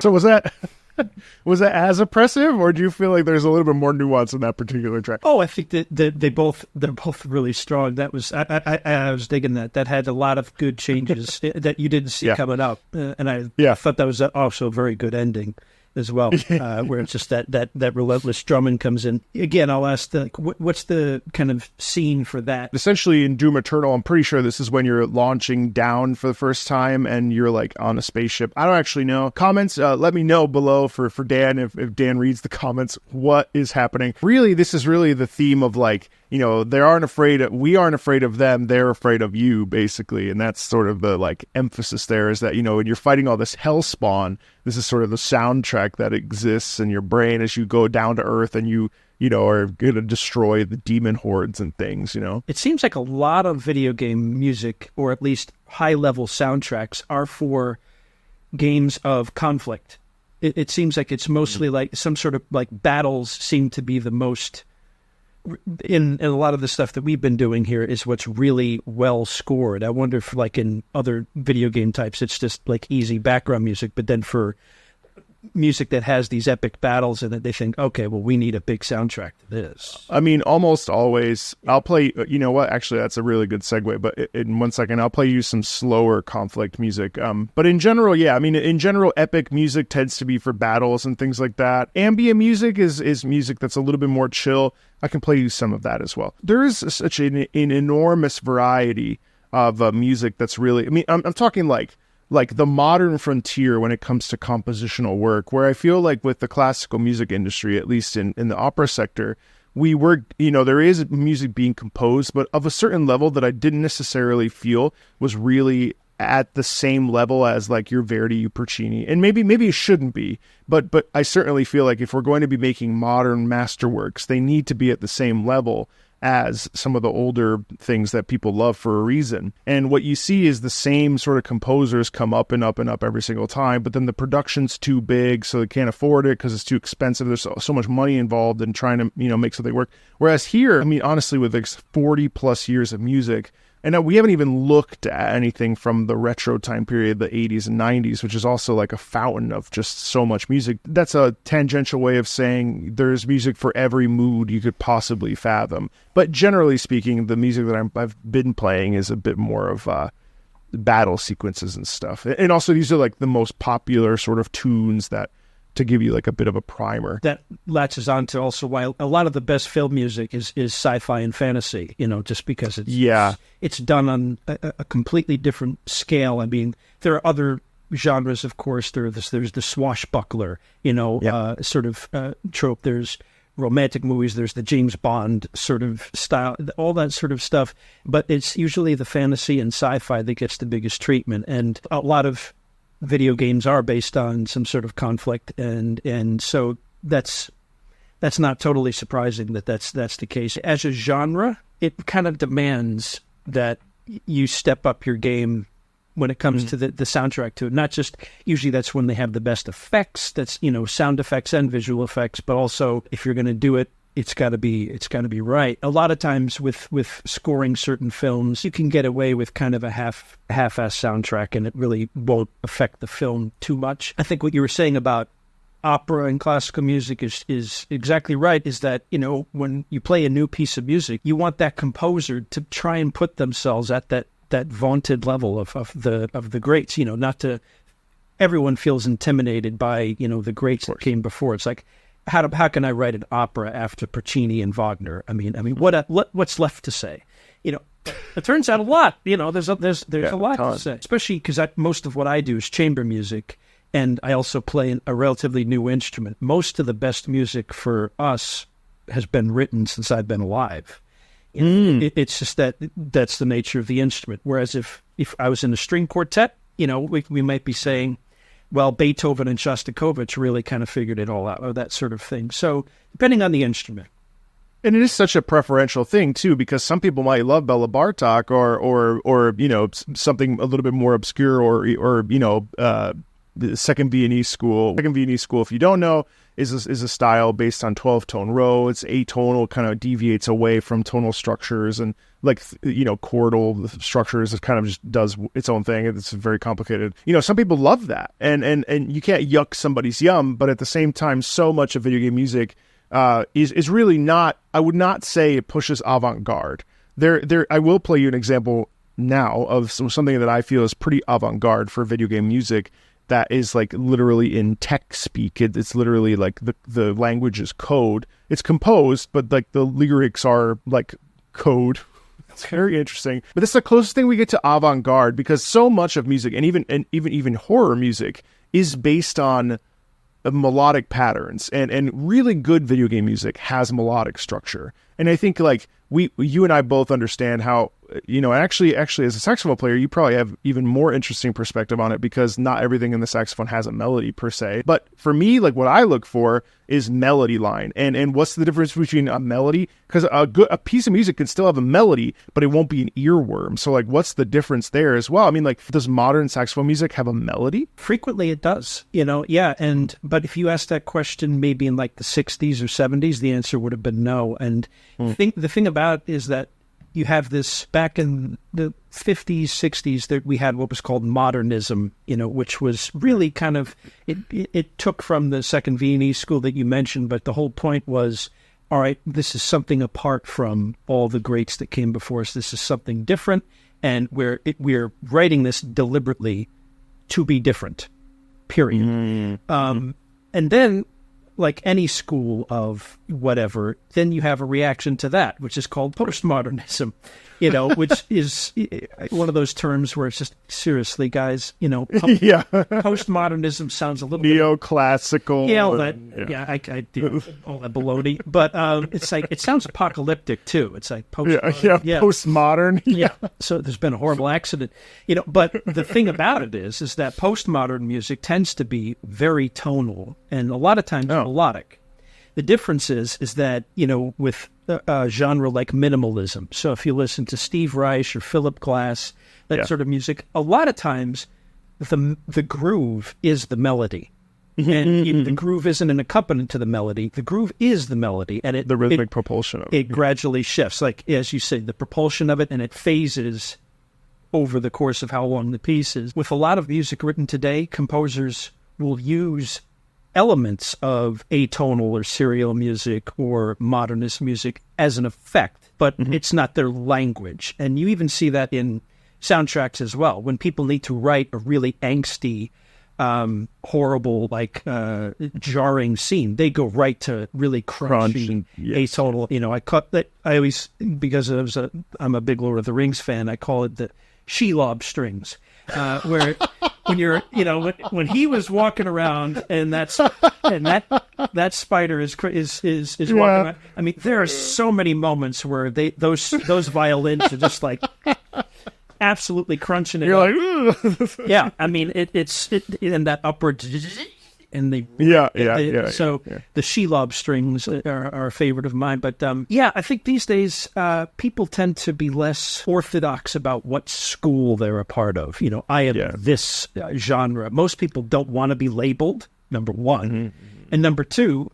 So was that as oppressive, or do you feel like there's a little bit more nuance in that particular track? Oh, I think that they're both really strong. That was I was digging that. That had a lot of good changes that you didn't see coming up, and I thought that was also a very good ending. as well, where it's just that relentless drumming comes in. Again, I'll ask, what's the kind of scene for that? Essentially, in Doom Eternal, I'm pretty sure this is when you're launching down for the first time and you're like on a spaceship. I don't actually know. Comments, let me know below for Dan, if Dan reads the comments, what is happening. Really, this is really the theme of like, we aren't afraid of them, they're afraid of you, basically. And that's sort of the like emphasis there, is that, when you're fighting all this hellspawn, this is sort of the soundtrack that exists in your brain as you go down to earth and you are going to destroy the demon hordes and things, It seems like a lot of video game music, or at least high-level soundtracks, are for games of conflict. It seems like it's mostly like some sort of like battles seem to be the most... In a lot of the stuff that we've been doing here is what's really well scored. I wonder if like in other video game types, it's just like easy background music, but then for music that has these epic battles in it, they think, okay, well, we need a big soundtrack to this. I mean, almost always I'll play, actually, that's a really good segue, but in 1 second, I'll play you some slower conflict music. But in general, in general, epic music tends to be for battles and things like that. Ambient music is music that's a little bit more chill. I can play you some of that as well. There is such an enormous variety of music that's really, I'm talking like the modern frontier when it comes to compositional work, where I feel like with the classical music industry, at least in the opera sector, there is music being composed, but of a certain level that I didn't necessarily feel was really at the same level as like your Verdi, your Puccini, and maybe it shouldn't be, but I certainly feel like if we're going to be making modern masterworks, they need to be at the same level as some of the older things that people love for a reason. And what you see is the same sort of composers come up and up and up every single time, but then the production's too big, so they can't afford it because it's too expensive. There's so much money involved in trying to, make something work. Whereas here, honestly, with like 40 plus years of music, and we haven't even looked at anything from the retro time period, the 80s and 90s, which is also like a fountain of just so much music. That's a tangential way of saying there's music for every mood you could possibly fathom. But generally speaking, the music that I've been playing is a bit more of battle sequences and stuff. And also these are like the most popular sort of tunes that to give you like a bit of a primer. That latches on to also why a lot of the best film music is sci-fi and fantasy, just because it's done on a completely different scale. I mean, there are other genres, of course. There's the swashbuckler, sort of trope. There's romantic movies. There's the James Bond sort of style, all that sort of stuff. But it's usually the fantasy and sci-fi that gets the biggest treatment. And a lot of video games are based on some sort of conflict, and so that's not totally surprising that's the case. As a genre, it kind of demands that you step up your game when it comes to the soundtrack to it. Not just, usually that's when they have the best effects, that's sound effects and visual effects, but also if you're going to do it, it's got to be right. A lot of times with scoring certain films, you can get away with kind of a half-ass soundtrack, and it really won't affect the film too much. I think what you were saying about opera and classical music is exactly right. Is that when you play a new piece of music, you want that composer to try and put themselves at that vaunted level of the greats. Not to everyone feels intimidated by the greats that came before. It's like, how can I write an opera after Puccini and Wagner? I mean, what's left to say? It turns out a lot. There's a lot to say, especially because most of what I do is chamber music, and I also play a relatively new instrument. Most of the best music for us has been written since I've been alive. It's just that's the nature of the instrument. Whereas if I was in a string quartet, we might be saying, well, Beethoven and Shostakovich really kind of figured it all out, or that sort of thing. So depending on the instrument. And it is such a preferential thing too, because some people might love Bela Bartok or something a little bit more obscure, or the Second Viennese School. Second Viennese School, if you don't know, is a style based on 12-tone row. It's atonal, kind of deviates away from tonal structures, and chordal structures. It kind of just does its own thing. It's very complicated. Some people love that, and you can't yuck somebody's yum, but at the same time, so much of video game music is really not. I would not say it pushes avant-garde. I will play you an example now of something that I feel is pretty avant-garde for video game music. that is like literally in tech speak. It's literally like the language is code. It's composed, but like the lyrics are like code. It's very interesting. But this is the closest thing we get to avant-garde, because so much of music, and even horror music, is based on melodic patterns, and really good video game music has melodic structure. And I think like you and I both understand how, actually as a saxophone player, you probably have even more interesting perspective on it, because not everything in the saxophone has a melody per se. But for me, like what I look for is melody line. And what's the difference between a melody? Because a piece of music can still have a melody, but it won't be an earworm. So like, what's the difference there as well? I mean, like, does modern saxophone music have a melody? Frequently it does, yeah. But if you asked that question maybe in like the 60s or 70s, the answer would have been no. And the thing about it is that you have this back in the 50s, 60s, that we had what was called modernism, which was really kind of, it took from the Second Viennese school that you mentioned, but the whole point was, all right, this is something apart from all the greats that came before us. This is something different, and we're writing this deliberately to be different, period. And then, like any school of whatever, then you have a reaction to that, which is called postmodernism, which is one of those terms where it's just, seriously, guys, postmodernism sounds a little neoclassical. I do all that baloney. But it's like, it sounds apocalyptic too. It's like postmodern. So there's been a horrible accident, but the thing about it is that postmodern music tends to be very tonal and a lot of times melodic. The difference is that, with a genre like minimalism. So if you listen to Steve Reich or Philip Glass, that sort of music, a lot of times the groove is the melody. And the groove isn't an accompaniment to the melody. The groove is the melody. And the rhythmic propulsion of it. It gradually shifts. Like, as you say, the propulsion of it, and it phases over the course of how long the piece is. With a lot of music written today, composers will use elements of atonal or serial music or modernist music as an effect, but it's not their language. And you even see that in soundtracks as well. When people need to write a really angsty, horrible, like jarring scene, they go right to really crunchy, atonal. I call that. I always, because I'm a big Lord of the Rings fan, I call it the Shelob strings, where when you're, when he was walking around and that spider is walking around. I mean, there are so many moments where those violins are just like absolutely crunching it. You're like, yeah. I mean, it's in that upward. And the Shelob strings are a favorite of mine. But I think these days people tend to be less orthodox about what school they're a part of. I am this genre. Most people don't want to be labeled, number one. And number two,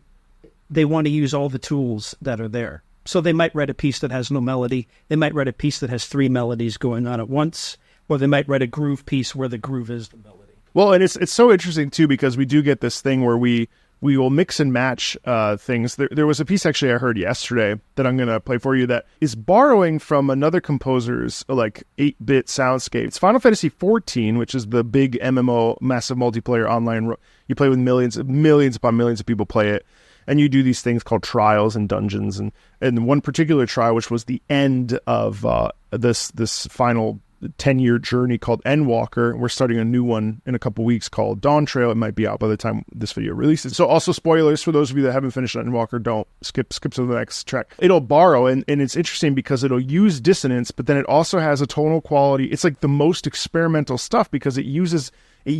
they want to use all the tools that are there. So they might write a piece that has no melody. They might write a piece that has 3 melodies going on at once. Or they might write a groove piece where the groove is the melody. Well, and it's so interesting, too, because we do get this thing where we will mix and match things. There was a piece, actually, I heard yesterday that I'm going to play for you that is borrowing from another composer's, like, 8-bit soundscape. It's Final Fantasy XIV, which is the big MMO, massive multiplayer online. You play with millions upon millions of people play it. And you do these things called trials and dungeons. And one particular trial, which was the end of this final 10-year journey called Endwalker. We're starting a new one in a couple weeks called Dawn Trail. It might be out by the time this video releases. So also spoilers for those of you that haven't finished Endwalker, don't skip to the next track. It'll borrow, and it's interesting because it'll use dissonance, but then it also has a tonal quality. It's like the most experimental stuff because it uses a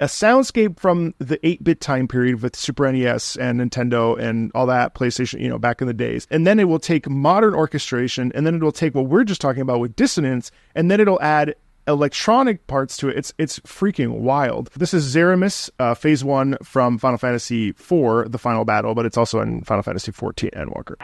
soundscape from the 8-bit time period with Super NES and Nintendo and all that, PlayStation, back in the days. And then it will take modern orchestration, and then it will take what we're just talking about with dissonance, and then it'll add electronic parts to it. It's freaking wild. This is Zeramis, Phase 1 from Final Fantasy IV, the final battle, but it's also in Final Fantasy XIV Endwalker.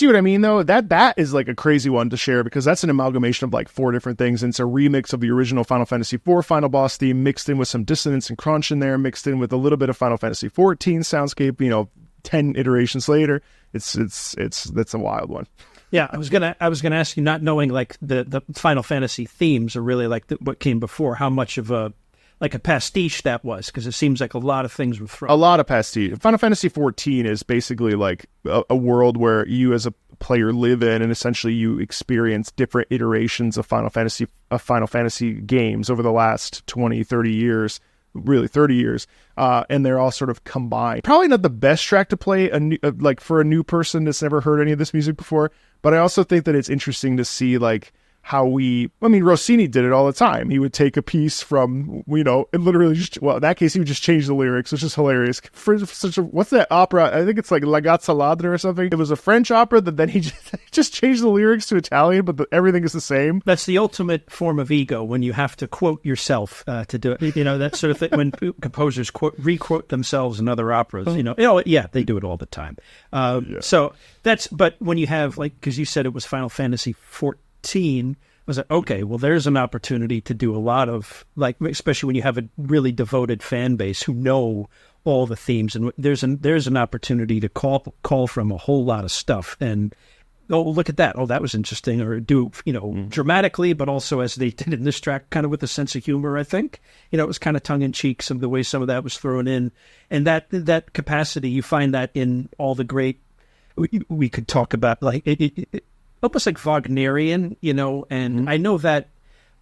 what I mean, though? That is like a crazy one to share, because that's an amalgamation of like 4 different things. And it's a remix of the original Final Fantasy IV final boss theme, mixed in with some dissonance and crunch in there, mixed in with a little bit of Final Fantasy XIV soundscape, 10 iterations later. That's a wild one. Yeah, I was gonna ask you, not knowing like the Final Fantasy themes are really like what came before, how much of a pastiche that was, because it seems like a lot of things were thrown. A lot of pastiche. Final Fantasy XIV is basically like a world where you as a player live in, and essentially you experience different iterations of Final Fantasy games over the last 20, 30 years, really 30 years, and they're all sort of combined. Probably not the best track to play like for a new person that's never heard any of this music before, but I also think that it's interesting to see like how Rossini did it all the time. He would take a piece from, and literally in that case, he would just change the lyrics, which is hilarious. For what's that opera? I think it's like La Gazza Ladra or something. It was a French opera that then he just changed the lyrics to Italian, but everything is the same. That's the ultimate form of ego, when you have to quote yourself to do it. That sort of thing. When composers re-quote themselves in other operas, they do it all the time. So but when you have, because you said it was Final Fantasy XIV, was like, okay, well, there's an opportunity to do a lot of, especially when you have a really devoted fan base who know all the themes, and there's an opportunity to call from a whole lot of stuff, and look at that, that was interesting, or do dramatically, but also, as they did in this track, kind of with a sense of humor. I think it was kind of tongue in cheek, some of the way some of that was thrown in, and that capacity, you find that in all the great. We could talk about almost like Wagnerian, and I know that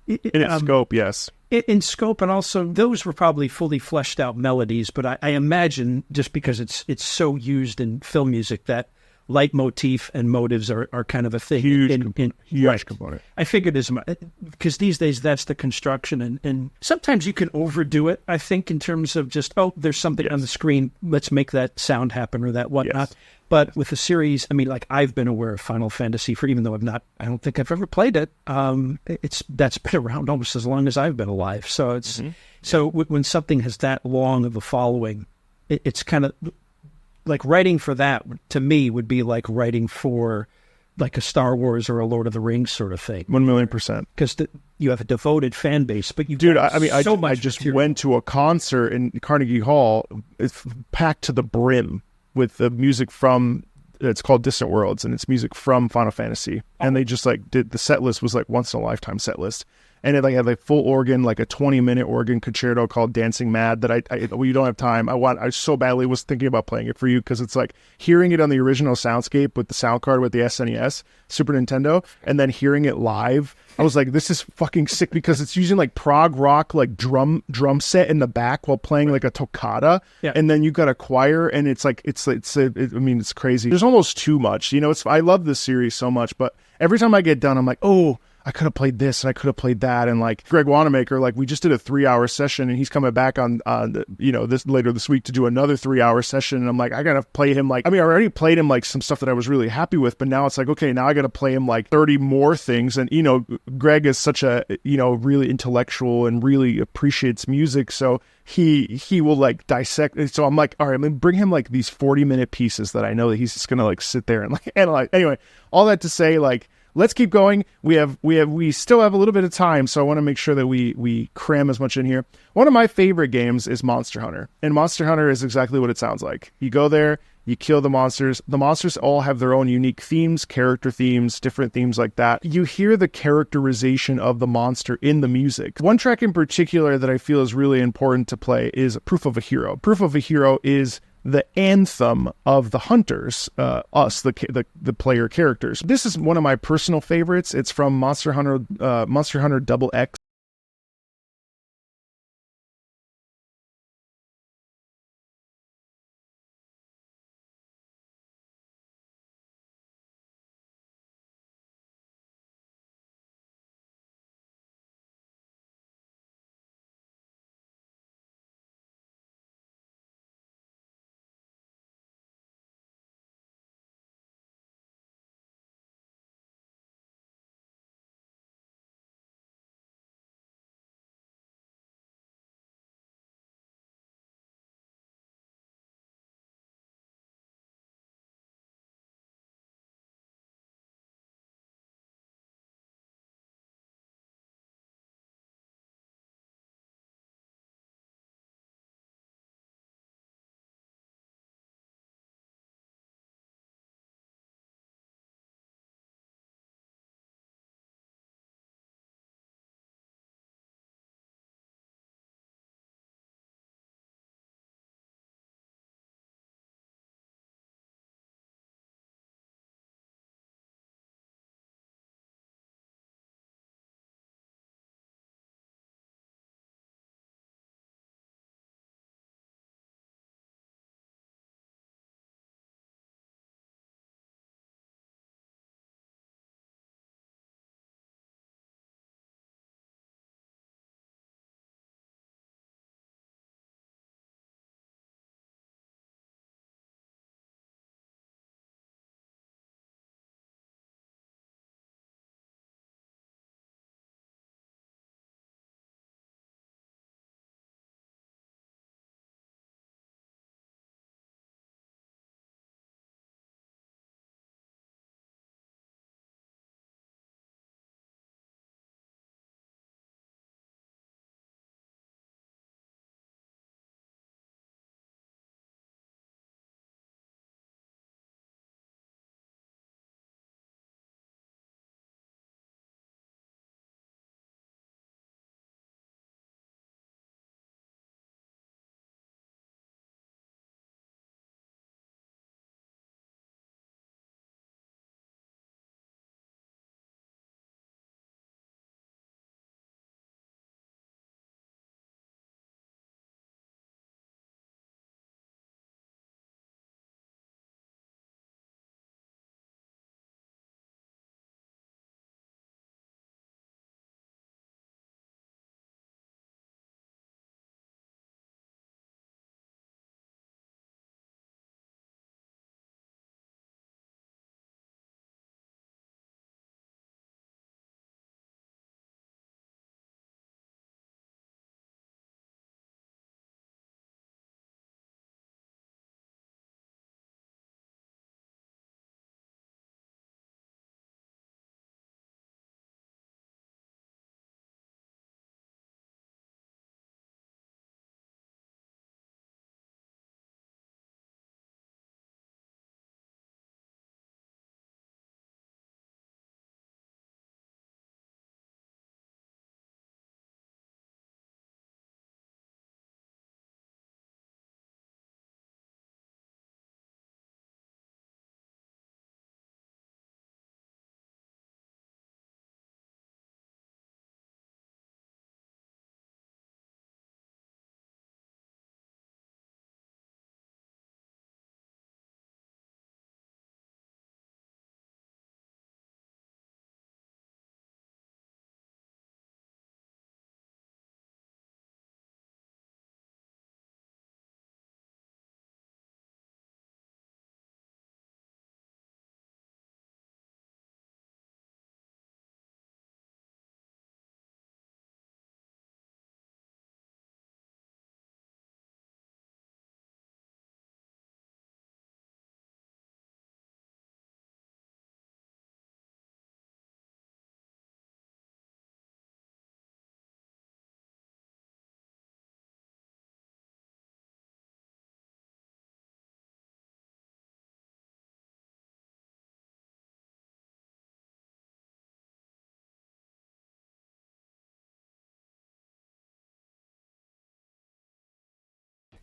in its scope, yes. In scope, and also those were probably fully fleshed out melodies, but I imagine, just because it's so used in film music, that leitmotif and motives are kind of a thing. Huge component. I figured as much, because these days that's the construction, and sometimes you can overdo it, I think, in terms of just, there's something on the screen, let's make that sound happen or that whatnot. Yes. But with the series, I've been aware of Final Fantasy even though I don't think I've ever played it. That's been around almost as long as I've been alive. So it's so when something has that long of a following, it's kind of like writing for that, to me, would be like writing for like a Star Wars or a Lord of the Rings sort of thing. 1,000,000%. Because you have a devoted fan base, but you I just went to a concert in Carnegie Hall. It's packed to the brim with the music from, it's called Distant Worlds, and it's music from Final Fantasy. And they just did, the set list was like once in a lifetime set list. And it had like full organ, like a 20-minute organ concerto called Dancing Mad that we don't have time. I so badly was thinking about playing it for you, because it's like hearing it on the original soundscape with the sound card with the SNES, Super Nintendo, and then hearing it live. I was like, this is fucking sick, because it's using like prog rock, like drum set in the back while playing like a toccata. Yeah. And then you've got a choir, and it's crazy. There's almost too much, I love this series so much, but every time I get done, I'm like, I could have played this and I could have played that. And like Greg Wanamaker, we just did a 3-hour session, and he's coming back on this later this week to do another 3-hour session. And I'm like, I got to play him I already played him some stuff that I was really happy with, but now it's like, okay, now I got to play him 30 more things. And, Greg is such a, really intellectual and really appreciates music. So he will dissect. So I'm like, all right, I'm going to bring him these 40-minute pieces that I know that he's just going to sit there and analyze. Anyway, all that to say, let's keep going. We still have a little bit of time, so I want to make sure that we cram as much in here. One of my favorite games is Monster Hunter, and Monster Hunter is exactly what it sounds like. You go there, you kill the monsters. The monsters all have their own unique themes, character themes, different themes like that. You hear the characterization of the monster in the music. One track in particular that I feel is really important to play is Proof of a Hero. Proof of a Hero is the anthem of the hunters, us, the player characters. This is one of my personal favorites. It's from Monster Hunter Double X.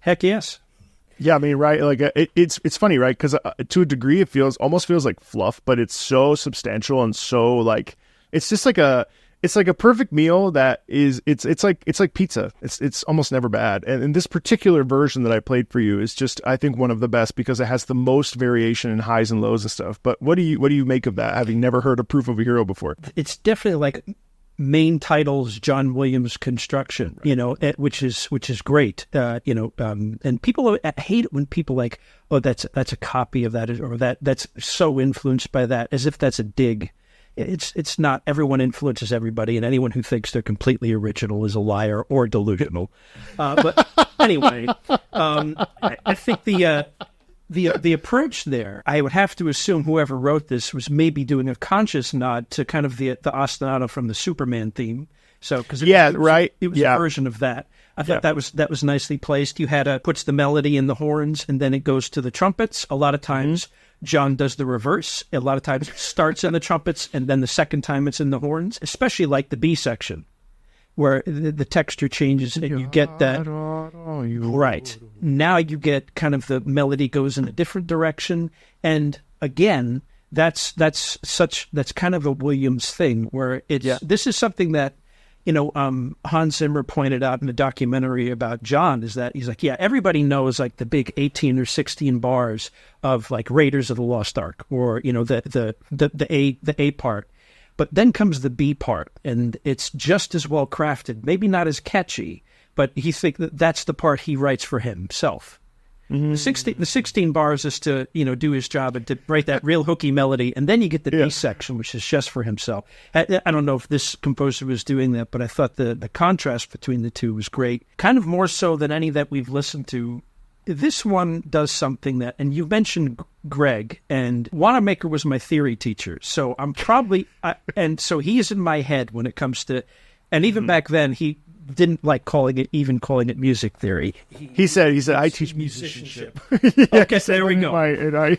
Heck yes. Yeah, I mean, right? Like it's funny, right? Because to a degree, it almost feels like fluff, but it's so substantial and so like it's just like a perfect meal that is it's like pizza. It's almost never bad. And this particular version that I played for you is just, I think, one of the best because it has the most variation in highs and lows and stuff. But what do you make of that? Having never heard of Proof of a Hero before, it's definitely like main titles John Williams construction, which is great. And people hate it when people like, oh, that's a copy of that, or that's so influenced by that, as if that's a dig. It's not. Everyone influences everybody, and anyone who thinks they're completely original is a liar or delusional. But anyway, I think the approach there, I would have to assume whoever wrote this was maybe doing a conscious nod to kind of the ostinato from the Superman theme. So because it was a version of that. I thought that was nicely placed. You had puts the melody in the horns, and then it goes to the trumpets. A lot of times, John does the reverse. A lot of times, it starts in the trumpets, and then the second time it's in the horns. Especially like the B section, where the texture changes, and you get that. Right now, you get kind of the melody goes in a different direction, and again, that's kind of a Williams thing, where this is something that. Hans Zimmer pointed out in the documentary about John is that he's like, everybody knows like the big 18 or 16 bars of like Raiders of the Lost Ark, or the A part, but then comes the B part, and it's just as well crafted, maybe not as catchy, but he thinks that's the part he writes for himself. Mm-hmm. The 16 bars is to do his job and to write that real hooky melody, and then you get the B section, which is just for himself. I don't know if this composer was doing that, but I thought the contrast between the two was great, kind of more so than any that we've listened to. This one does something that, and you mentioned Greg, and Wanamaker was my theory teacher, so I'm probably, and so he is in my head when it comes to, and even back then he didn't like calling it music theory. He said I teach musicianship. Okay, so there we go.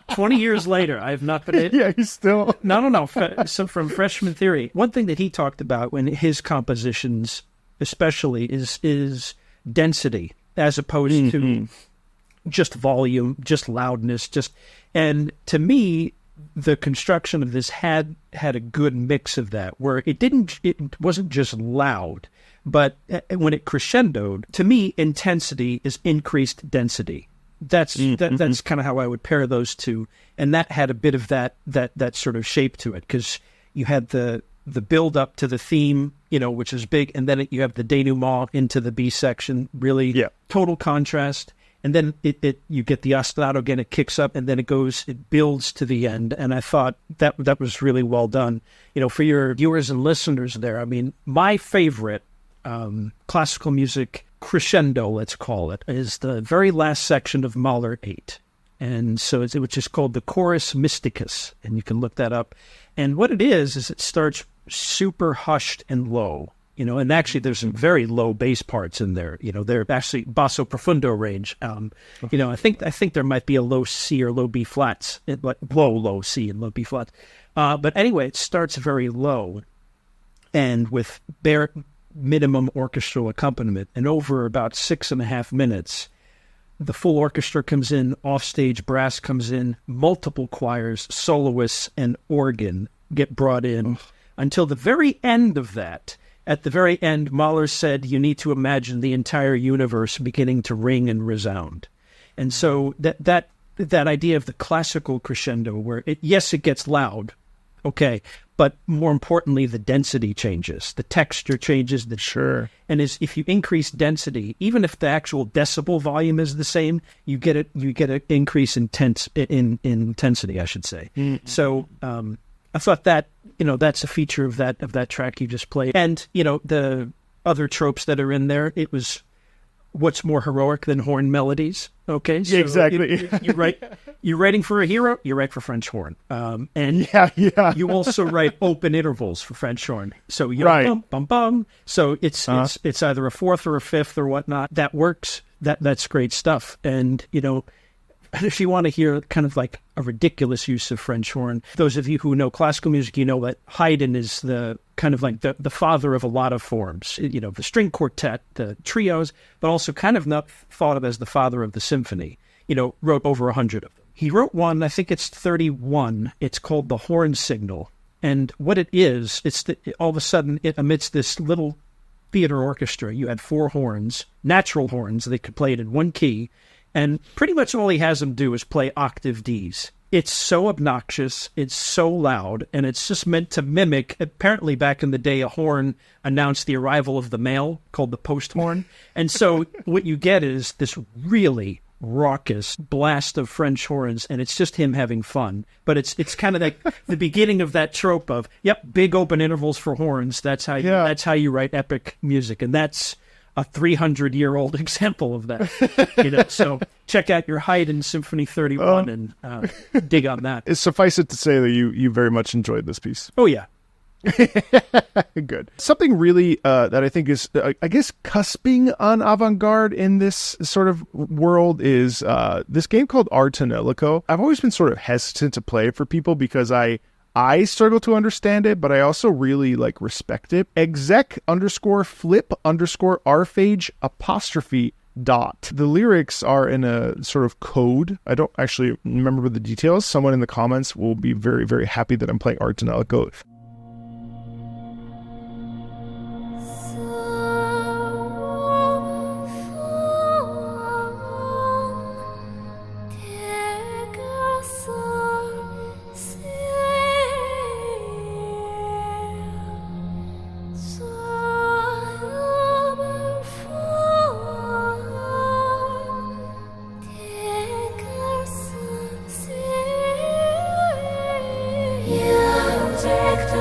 20 years later, I have not been. Yeah, he's still. No. So from freshman theory, one thing that he talked about when his compositions, especially, is density as opposed to just volume, just loudness, and to me, the construction of this had a good mix of that, where it wasn't just loud, but when it crescendoed, to me, intensity is increased density. That's kind of how I would pair those two, and that had a bit of that sort of shape to it, because you had the build up to the theme, which is big, and then you have the denouement into the B section, really total contrast. And then you get the ostinato again, it kicks up, and then it builds to the end. And I thought that was really well done. For your viewers and listeners there, I mean, my favorite classical music crescendo, let's call it, is the very last section of Mahler 8. And so which is called the Chorus Mysticus, and you can look that up. And what it is it starts super hushed and low. And actually there's some very low bass parts in there. They're actually basso profundo range. I think there might be a low C or low B flats, like low C and low B flats. But anyway, it starts very low and with bare minimum orchestral accompaniment. And over about 6.5 minutes, the full orchestra comes in, offstage brass comes in, multiple choirs, soloists, and organ get brought in until the very end of that. At the very end, Mahler said, you need to imagine the entire universe beginning to ring and resound. And so that idea of the classical crescendo, where it gets loud, okay, but more importantly, the density changes, the texture changes. And if you increase density, even if the actual decibel volume is the same, you get an increase in intensity, I should say. Mm-hmm. So I thought that, that's a feature of that track you just played. And, the other tropes that are in there, it was what's more heroic than horn melodies. Okay. So exactly. You're writing for a hero, you write for French horn. And you also write open intervals for French horn. So you bum, bum, bum. So it's either a fourth or a fifth or whatnot. That works. That's great stuff. And, And if you want to hear kind of like a ridiculous use of French horn, those of you who know classical music, you know that Haydn is the kind of like the father of a lot of forms, you know, the string quartet, the trios, but also kind of not thought of as the father of the symphony, you know, wrote over 100 of them. He wrote one, I think it's 31. It's called the Horn Signal. And what it is, all of a sudden it emits this little theater orchestra. You had 4 horns, natural horns. They could play it in one key. And pretty much all he has them do is play octave Ds. It's so obnoxious, it's so loud, and it's just meant to mimic, apparently back in the day, a horn announced the arrival of the mail called the post horn. And so what you get is this really raucous blast of French horns, and it's just him having fun. But it's kind of like the beginning of that trope of, yep, big open intervals for horns. That's how you write epic music, and that's a 300-year-old example of that. You know, so check out your Haydn Symphony 31 and dig on that. Suffice it to say that you very much enjoyed this piece. Oh, yeah. Good. Something really that I think is, I guess, cusping on avant-garde in this sort of world is this game called Artanelico. I've always been sort of hesitant to play it for people because I struggle to understand it, but I also really respect it. exec_flip_arphage'. The lyrics are in a sort of code. I don't actually remember the details. Someone in the comments will be very, very happy that I'm playing Artanelico. Object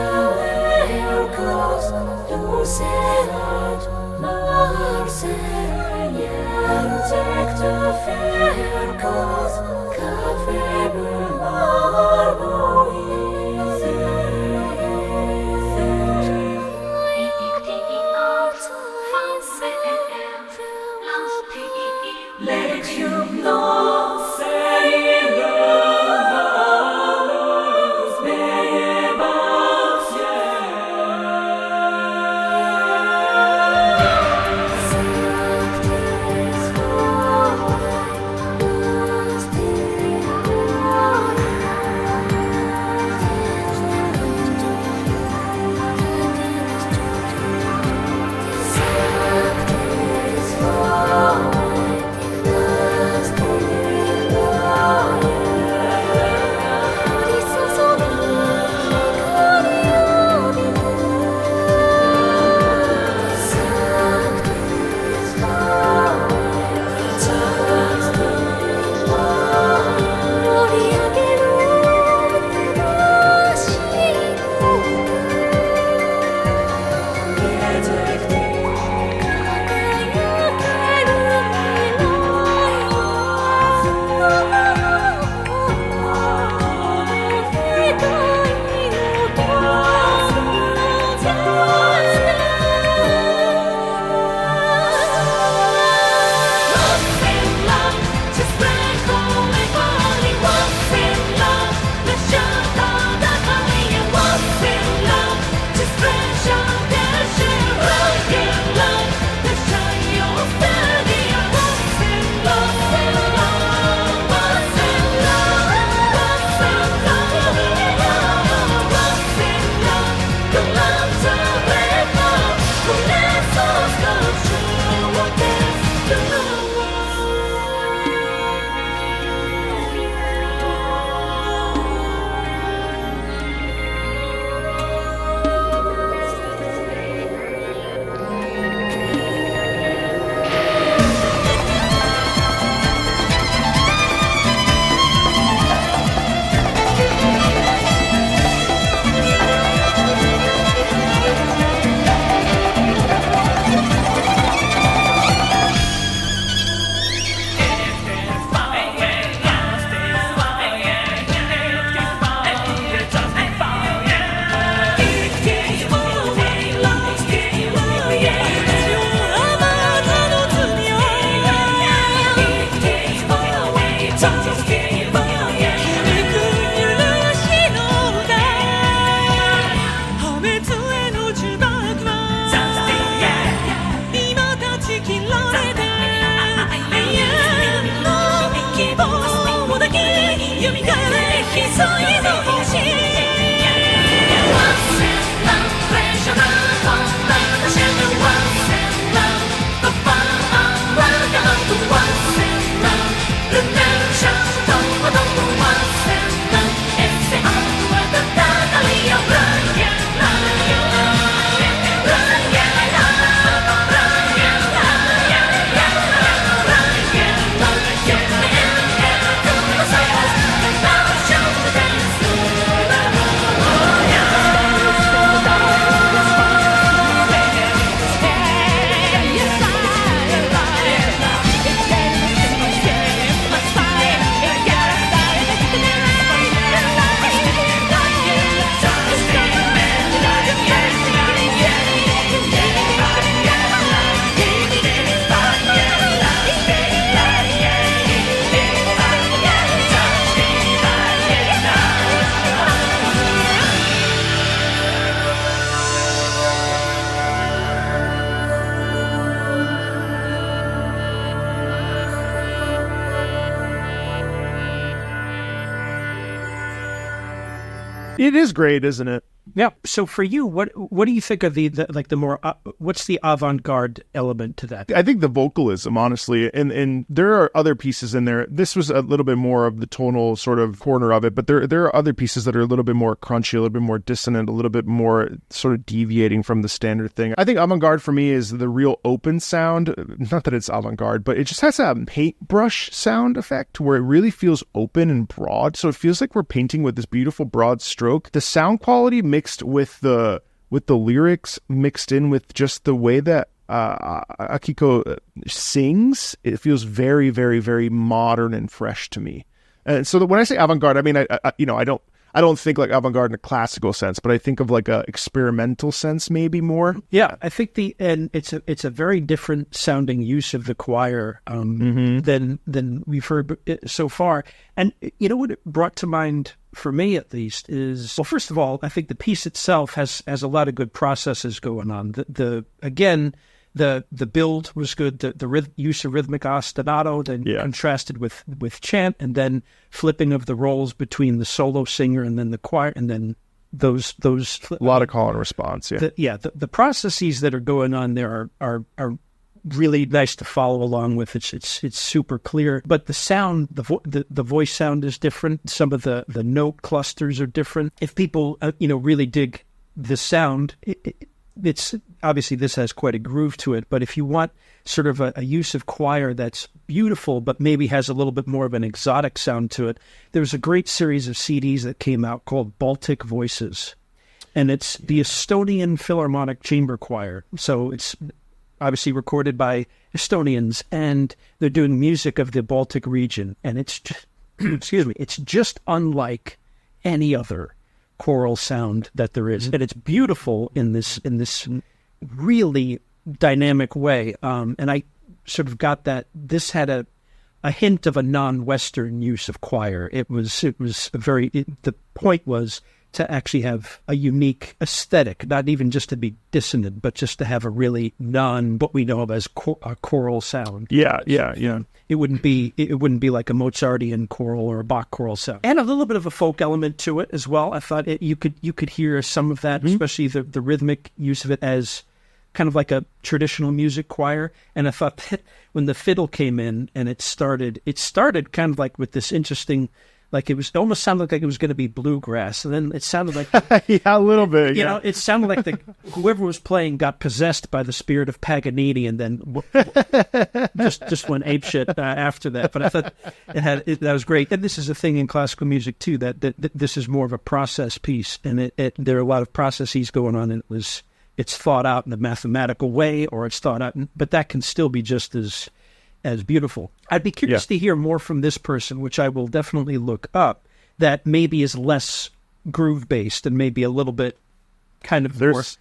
It is great, isn't it? Yeah. So for you, what do you think of the more what's the avant-garde element to that? I think the vocalism, honestly, and there are other pieces in there. This was a little bit more of the tonal sort of corner of it, but there are other pieces that are a little bit more crunchy, a little bit more dissonant, a little bit more sort of deviating from the standard thing. I think avant-garde for me is the real open sound. Not that it's avant-garde, but it just has a paintbrush sound effect where it really feels open and broad. So it feels like we're painting with this beautiful broad stroke. The sound quality mixed with the lyrics, mixed in with just the way that Akiko sings, it feels very, very, very modern and fresh to me. And so when I say avant-garde, I mean I don't think like avant-garde in a classical sense, but I think of like a experimental sense maybe more. Yeah, I think it's a very different sounding use of the choir than we've heard so far. And you know what it brought to mind for me, at least, is, well, first of all, I think the piece itself has a lot of good processes going on. The build was good. The use of rhythmic ostinato, then contrasted with chant, and then flipping of the roles between the solo singer and then the choir, and then those a lot of call and response. The processes that are going on there are really nice to follow along with. It's super clear, but the sound, the voice sound is different. Some of the note clusters are different. If people really dig the sound, it's obviously this has quite a groove to it. But if you want sort of a use of choir that's beautiful, but maybe has a little bit more of an exotic sound to it, there's a great series of CDs that came out called Baltic Voices, and it's the Estonian Philharmonic Chamber Choir. So it's obviously recorded by Estonians, and they're doing music of the Baltic region, and it's just, it's just unlike any other choral sound that there is, and it's beautiful in this really dynamic way. And I sort of got that this had a hint of a non-Western use of choir. The point was to actually have a unique aesthetic, not even just to be dissonant, but just to have a really what we know of as a choral sound. Yeah. It wouldn't be like a Mozartian choral or a Bach choral sound, and a little bit of a folk element to it as well. I thought you could hear some of that, especially the rhythmic use of it as kind of like a traditional music choir. And I thought that when the fiddle came in and it started kind of like with this interesting. Like it almost sounded like it was going to be bluegrass, and then it sounded like a little bit. It sounded like whoever was playing got possessed by the spirit of Paganini, and then just went apeshit after that. But I thought that was great. And this is a thing in classical music too, that this is more of a process piece, and there are a lot of processes going on, and it's thought out in a mathematical way, or it's thought out, but that can still be just as beautiful. I'd be curious to hear more from this person, which I will definitely look up, that maybe is less groove-based and maybe a little bit kind of there's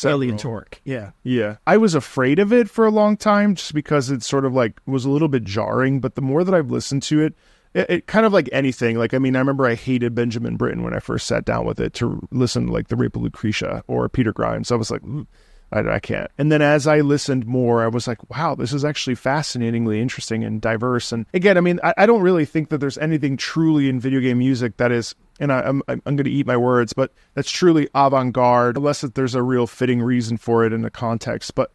alien torque. Yeah. I was afraid of it for a long time just because it sort of like was a little bit jarring, but the more that I've listened to it, it kind of like anything. Like, I mean, I remember I hated Benjamin Britten when I first sat down with it to listen to like The Rape of Lucretia or Peter Grimes. I was like, I can't. And then as I listened more, I was like, wow, this is actually fascinatingly interesting and diverse. And again, I mean, I don't really think that there's anything truly in video game music that is, and I'm going to eat my words, but that's truly avant-garde, unless that there's a real fitting reason for it in the context. But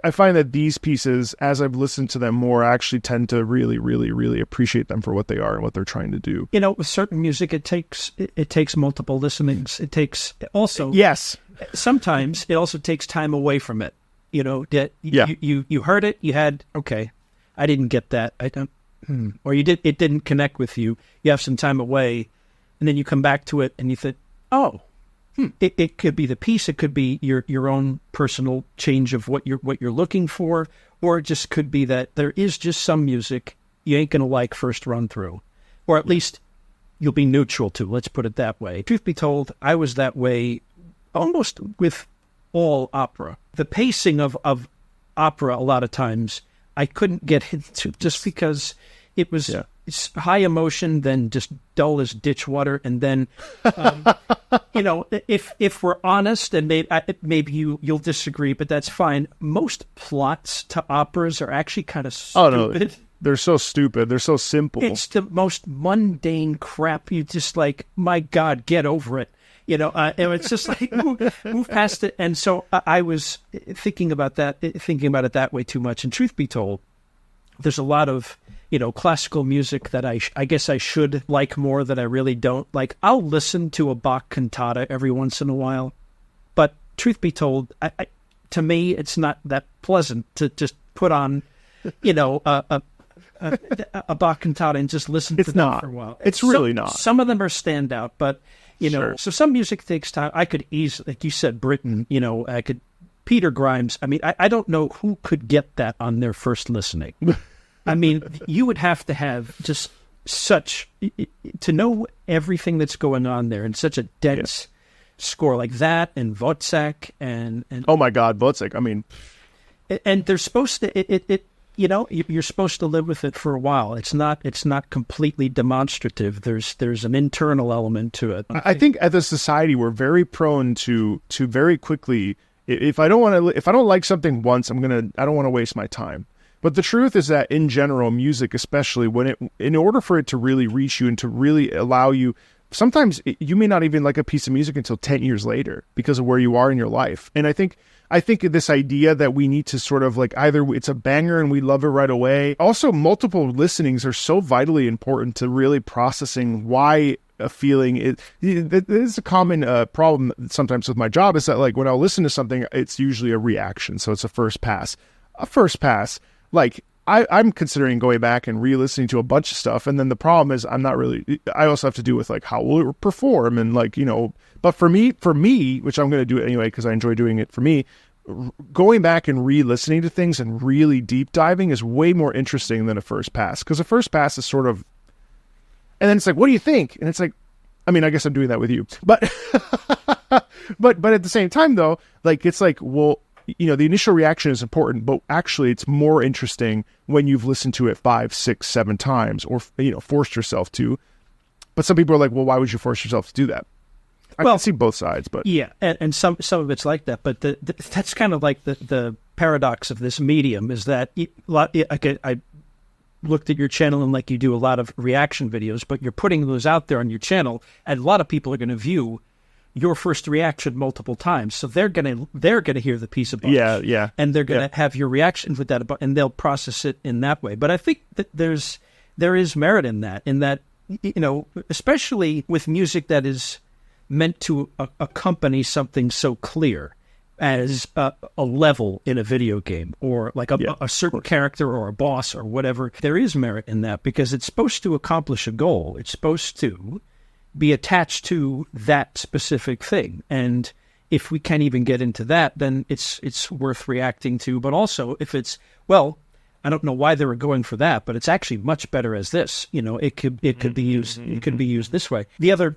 I find that these pieces, as I've listened to them more, I actually tend to really, really, really appreciate them for what they are and what they're trying to do. With certain music, it takes multiple listenings. It takes also... Yes. Sometimes it also takes time away from it. You heard it, you had, okay, I didn't get that. I don't, or it didn't connect with you. You have some time away, and then you come back to it and you think, it could be the piece, it could be your own personal change of what you're looking for, or it just could be that there is just some music you ain't gonna like first run through, or at least you'll be neutral to. Let's put it that way. Truth be told, I was that way almost with all opera. The pacing of opera, a lot of times, I couldn't get into just because it was it's high emotion, then just dull as ditch water. And then, if we're honest, and maybe you'll disagree, but that's fine. Most plots to operas are actually kind of stupid. Oh, no. They're so stupid. They're so simple. It's the most mundane crap. You just like, my God, get over it. And it's just like move past it. And so I was thinking about it that way too much. And truth be told, there's a lot of classical music that I guess I should like more that I really don't like. I'll listen to a Bach cantata every once in a while, but truth be told, to me, it's not that pleasant to just put on, a Bach cantata and just listen to them for a while. It's really not. Some of them are standout, but Sure. So some music takes time. I could easily, like you said, Britain. Peter Grimes. I mean, I don't know who could get that on their first listening. I mean, you would have to have just to know everything that's going on there in such a dense score like that, and Wozzeck and oh my God, Wozzeck. I mean, and they're supposed to you're supposed to live with it for a while. It's not completely demonstrative. There's an internal element to it. I think as a society we're very prone to very quickly, if I don't like something once, I don't want to waste my time. But the truth is that in general, music especially, in order for it to really reach you and to really allow you, sometimes you may not even like a piece of music until 10 years later because of where you are in your life. And I think this idea that we need to sort of like either it's a banger and we love it right away. Also, multiple listenings are so vitally important to really processing why a feeling is. There's a common problem sometimes with my job is that like when I'll listen to something, it's usually a reaction. So it's a first pass. Like I'm considering going back and re-listening to a bunch of stuff. And then the problem is I also have to do with like how will it perform and like, but for me, which I'm going to do it anyway, because I enjoy doing it for me, going back and re-listening to things and really deep diving is way more interesting than a first pass. Because a first pass is sort of, and then it's like, what do you think? And it's like, I mean, I guess I'm doing that with you, but, but at the same time though, like, it's like, well, the initial reaction is important, but actually it's more interesting when you've listened to it 5, 6, 7 times or, forced yourself to. But some people are like, well, why would you force yourself to do that? I can see both sides, but yeah. And some of it's like that, but that's kind of like the paradox of this medium is that I looked at your channel and like you do a lot of reaction videos, but you're putting those out there on your channel and a lot of people are going to view your first reaction multiple times, so they're gonna hear the piece of Bach, and they're gonna have your reaction with that, and they'll process it in that way. But I think that there is merit in that, especially with music that is meant to accompany something so clear as a level in a video game, or like a certain character or a boss or whatever. There is merit in that because it's supposed to accomplish a goal. It's supposed to be attached to that specific thing. And if we can't even get into that, then it's worth reacting to. But also if it's, well, I don't know why they were going for that, but it's actually much better as this, it could be used, it could be used this way. The other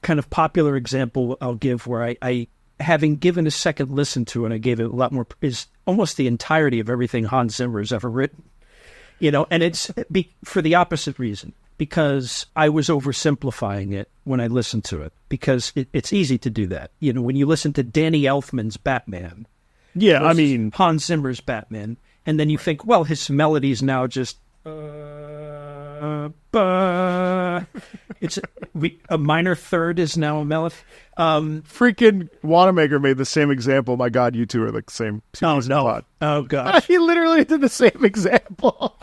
kind of popular example I'll give where I having given a second listen to, and I gave it a lot more, is almost the entirety of everything Hans Zimmer has ever written, and it's for the opposite reason. Because I was oversimplifying it when I listened to it. Because it's easy to do that. When you listen to Danny Elfman's Batman. Yeah, I mean Hans Zimmer's Batman. And then you think, well, his melody's now just... it's a minor third is now a melody. Freaking Wanamaker made the same example. My God, you two are the same. Oh, no. Plot. Oh, God. He literally did the same example.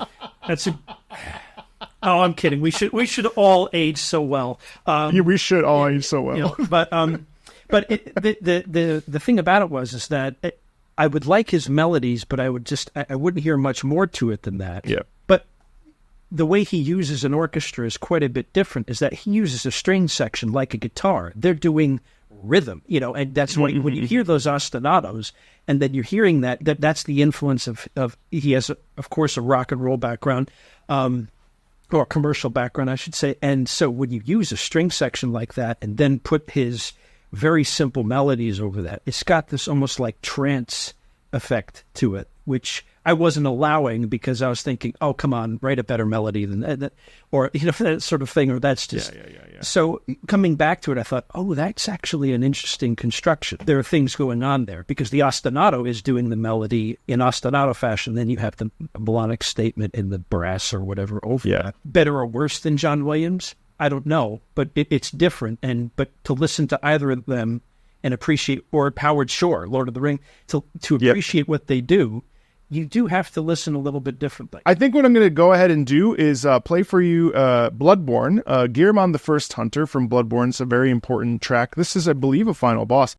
Oh, I'm kidding. We should all age so well. We should all age so well. But the thing about it is that I would like his melodies, but I wouldn't hear much more to it than that. Yeah. But the way he uses an orchestra is quite a bit different. Is that he uses a string section like a guitar. They're doing rhythm, and that's when you hear those ostinatos, and then you're hearing that's the influence of he has of course a rock and roll background. Or commercial background, I should say. And so when you use a string section like that and then put his very simple melodies over that, it's got this almost like trance effect to it, which I wasn't allowing because I was thinking, oh, come on, write a better melody than that, or that sort of thing, or that's just... Yeah. So coming back to it, I thought, oh, that's actually an interesting construction. There are things going on there because the ostinato is doing the melody in ostinato fashion. Then you have the melodic statement in the brass or whatever over that. Better or worse than John Williams? I don't know, but it's different. But to listen to either of them and appreciate, or Howard Shore, Lord of the Ring, to appreciate what they do, you do have to listen a little bit differently. I think what I'm going to go ahead and do is play for you Bloodborne, Guillermon the First Hunter from Bloodborne. It's a very important track. This is, I believe, a final boss.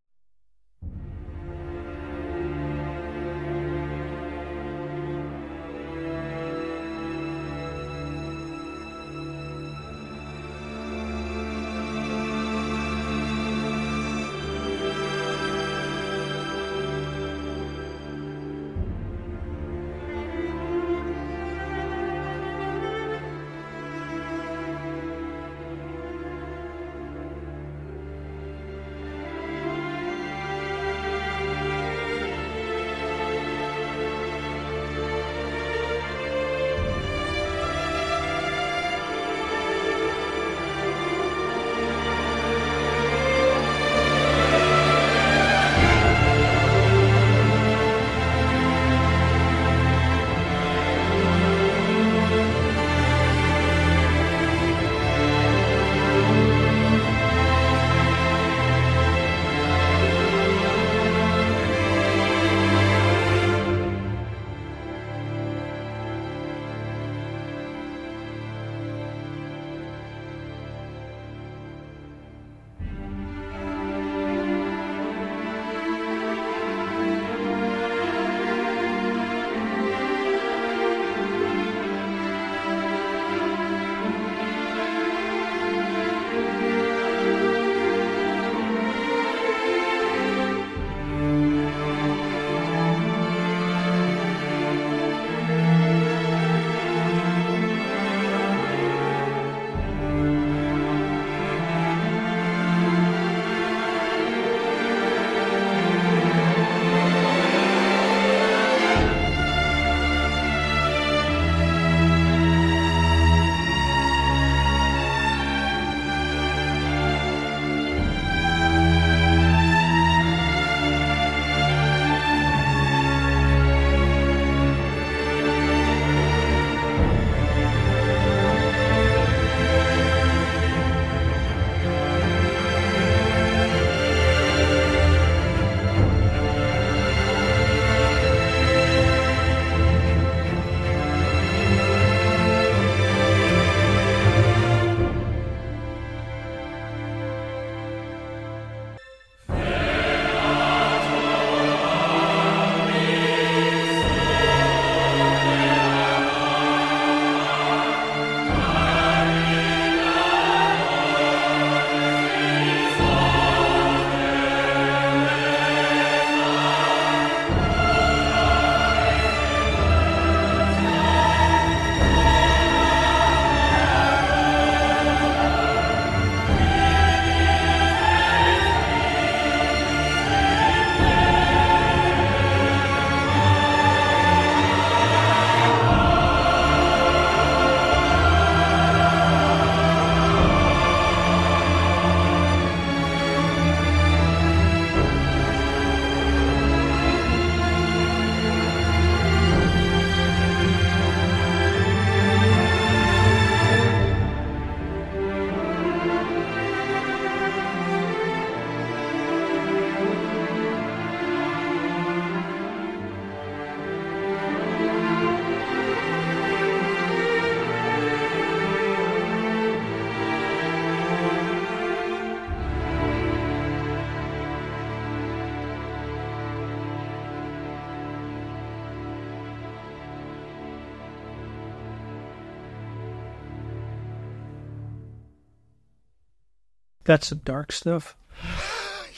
That's some dark stuff.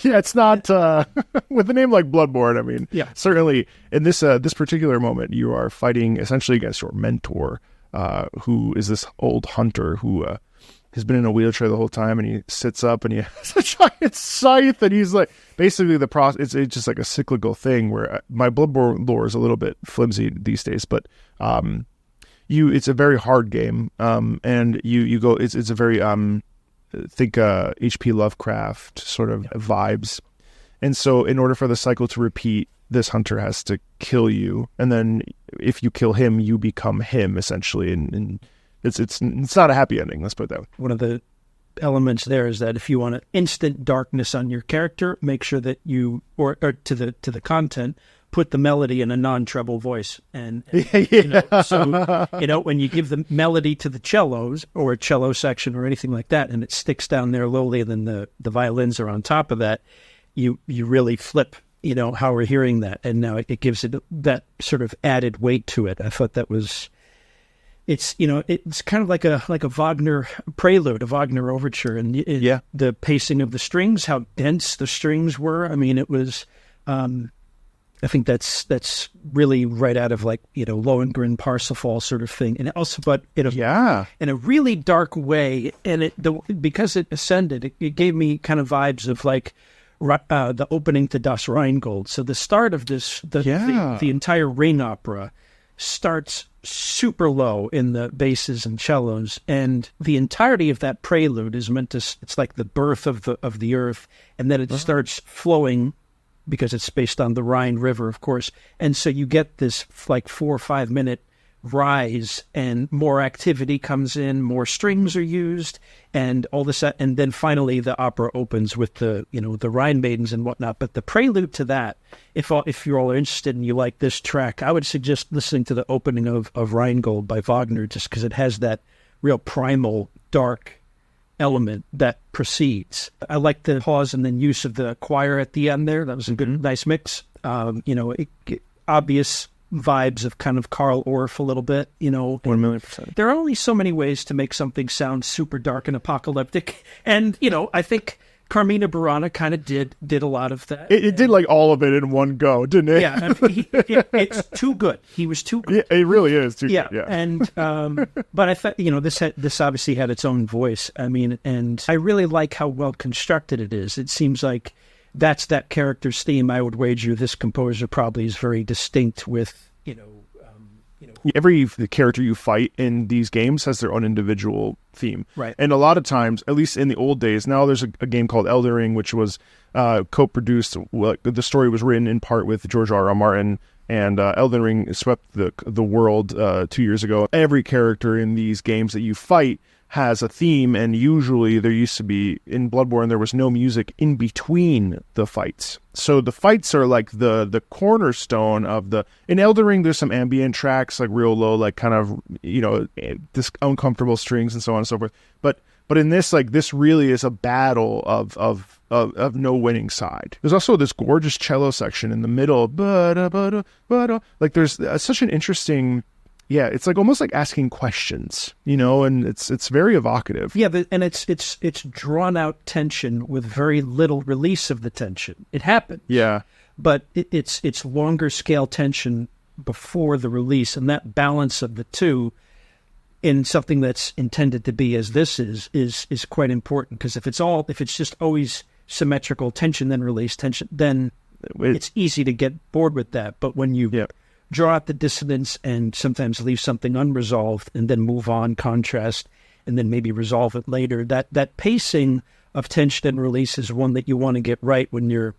Yeah, it's not with a name like Bloodborne. I mean, yeah, certainly in this particular moment, you are fighting essentially against your mentor, who is this old hunter who has been in a wheelchair the whole time, and he sits up and he has a giant scythe, and he's like, basically the process. It's just like a cyclical thing where my Bloodborne lore is a little bit flimsy these days, but it's a very hard game, and you go. It's a very think H.P. Lovecraft sort of vibes. And so in order for the cycle to repeat, this hunter has to kill you. And then if you kill him, you become him, essentially. And it's not a happy ending, let's put it that way. One of the elements there is that if you want an instant darkness on your character, make sure that you, or to the content, put the melody in a non-treble voice. And so, when you give the melody to the cellos or a cello section or anything like that, and it sticks down there lowly, and then the violins are on top of that, you really flip, how we're hearing that. And now it gives it that sort of added weight to it. I thought that was... It's kind of like a Wagner prelude, a Wagner overture, and the pacing of the strings, how dense the strings were. I mean, it was. I think that's really right out of Lohengrin, Parsifal sort of thing, and also, but in a really dark way, and because it ascended, it gave me kind of vibes of the opening to Das Rheingold. So the start of this, the entire Ring opera starts super low in the basses and cellos, and the entirety of that prelude is meant to, it's like the birth of the earth, and then it starts flowing because it's based on the Rhine River, of course, and so you get this 4 or 5 minute rise, and more activity comes in, more strings are used, and all this, and then finally the opera opens with the Rhine maidens and whatnot. But the prelude to that, if you're all interested and you like this track, I would suggest listening to the opening of Rheingold by Wagner, just because it has that real primal dark element that precedes. I like the pause and then use of the choir at the end there. That was a good, nice mix. Obvious vibes of kind of Karl Orff a little bit, 1,000,000%. There are only so many ways to make something sound super dark and apocalyptic, and I think Carmina Burana kind of did a lot of that. It did all of it in one go, didn't it? Yeah, it's too good. He was too good. Yeah, it really is too good. Yeah, and but I thought this obviously had its own voice. I mean, and I really like how well constructed it is. It seems like that's that character's theme. I would wager this composer probably is very distinct with, every character you fight in these games has their own individual theme. Right. And a lot of times, at least in the old days, now there's a game called Elden Ring, which was co-produced. The story was written in part with George R. R. Martin, and Elden Ring swept the world 2 years ago. Every character in these games that you fight has a theme, and usually there used to be, in Bloodborne, there was no music in between the fights. So the fights are the cornerstone of in Elden Ring, there's some ambient tracks, real low, kind of, this uncomfortable strings and so on and so forth. But in this, this really is a battle of no winning side. There's also this gorgeous cello section in the middle. There's such an interesting... Yeah, it's almost like asking questions, and it's very evocative. Yeah, and it's drawn out tension with very little release of the tension. It happens. Yeah, but it's longer scale tension before the release, and that balance of the two in something that's intended to be as this is quite important, because if it's just always symmetrical tension then release tension, then it's easy to get bored with that. But when you draw out the dissonance and sometimes leave something unresolved and then move on, contrast, and then maybe resolve it later, that pacing of tension and release is one that you want to get right when you're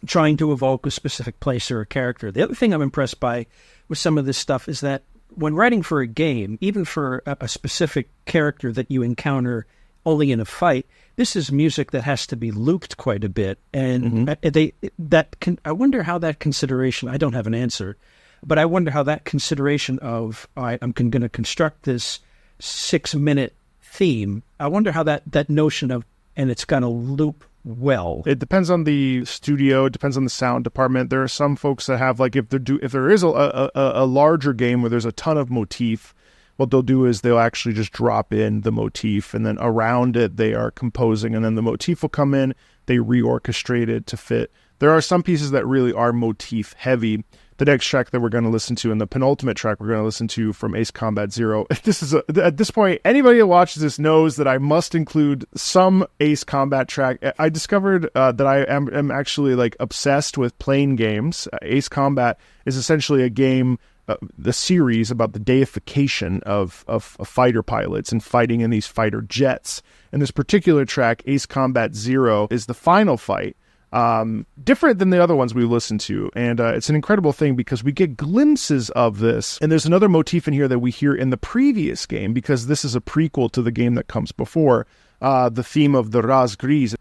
trying to evoke a specific place or a character. The other thing I'm impressed by with some of this stuff is that when writing for a game, even for a specific character that you encounter only in a fight, this is music that has to be looped quite a bit. And I wonder how that consideration, I don't have an answer, but I wonder how that consideration of, all right, I'm going to construct this 6-minute theme, I wonder how that notion of, and it's going to loop well. It depends on the studio. It depends on the sound department. There are some folks that have, if there is a larger game where there's a ton of motif, what they'll do is they'll actually just drop in the motif, and then around it they are composing, and then the motif will come in, they reorchestrate it to fit. There are some pieces that really are motif heavy. The next track that we're going to listen to, and the penultimate track we're going to listen to from Ace Combat Zero. This is at this point, anybody that watches this knows that I must include some Ace Combat track. I discovered that I am actually obsessed with playing games. Ace Combat is essentially a game, the series about the deification of fighter pilots and fighting in these fighter jets. And this particular track, Ace Combat Zero, is the final fight. Different than the other ones we listened to, and it's an incredible thing because we get glimpses of this, and there's another motif in here that we hear in the previous game, because this is a prequel to the game that comes before. the theme of the Ras Gris.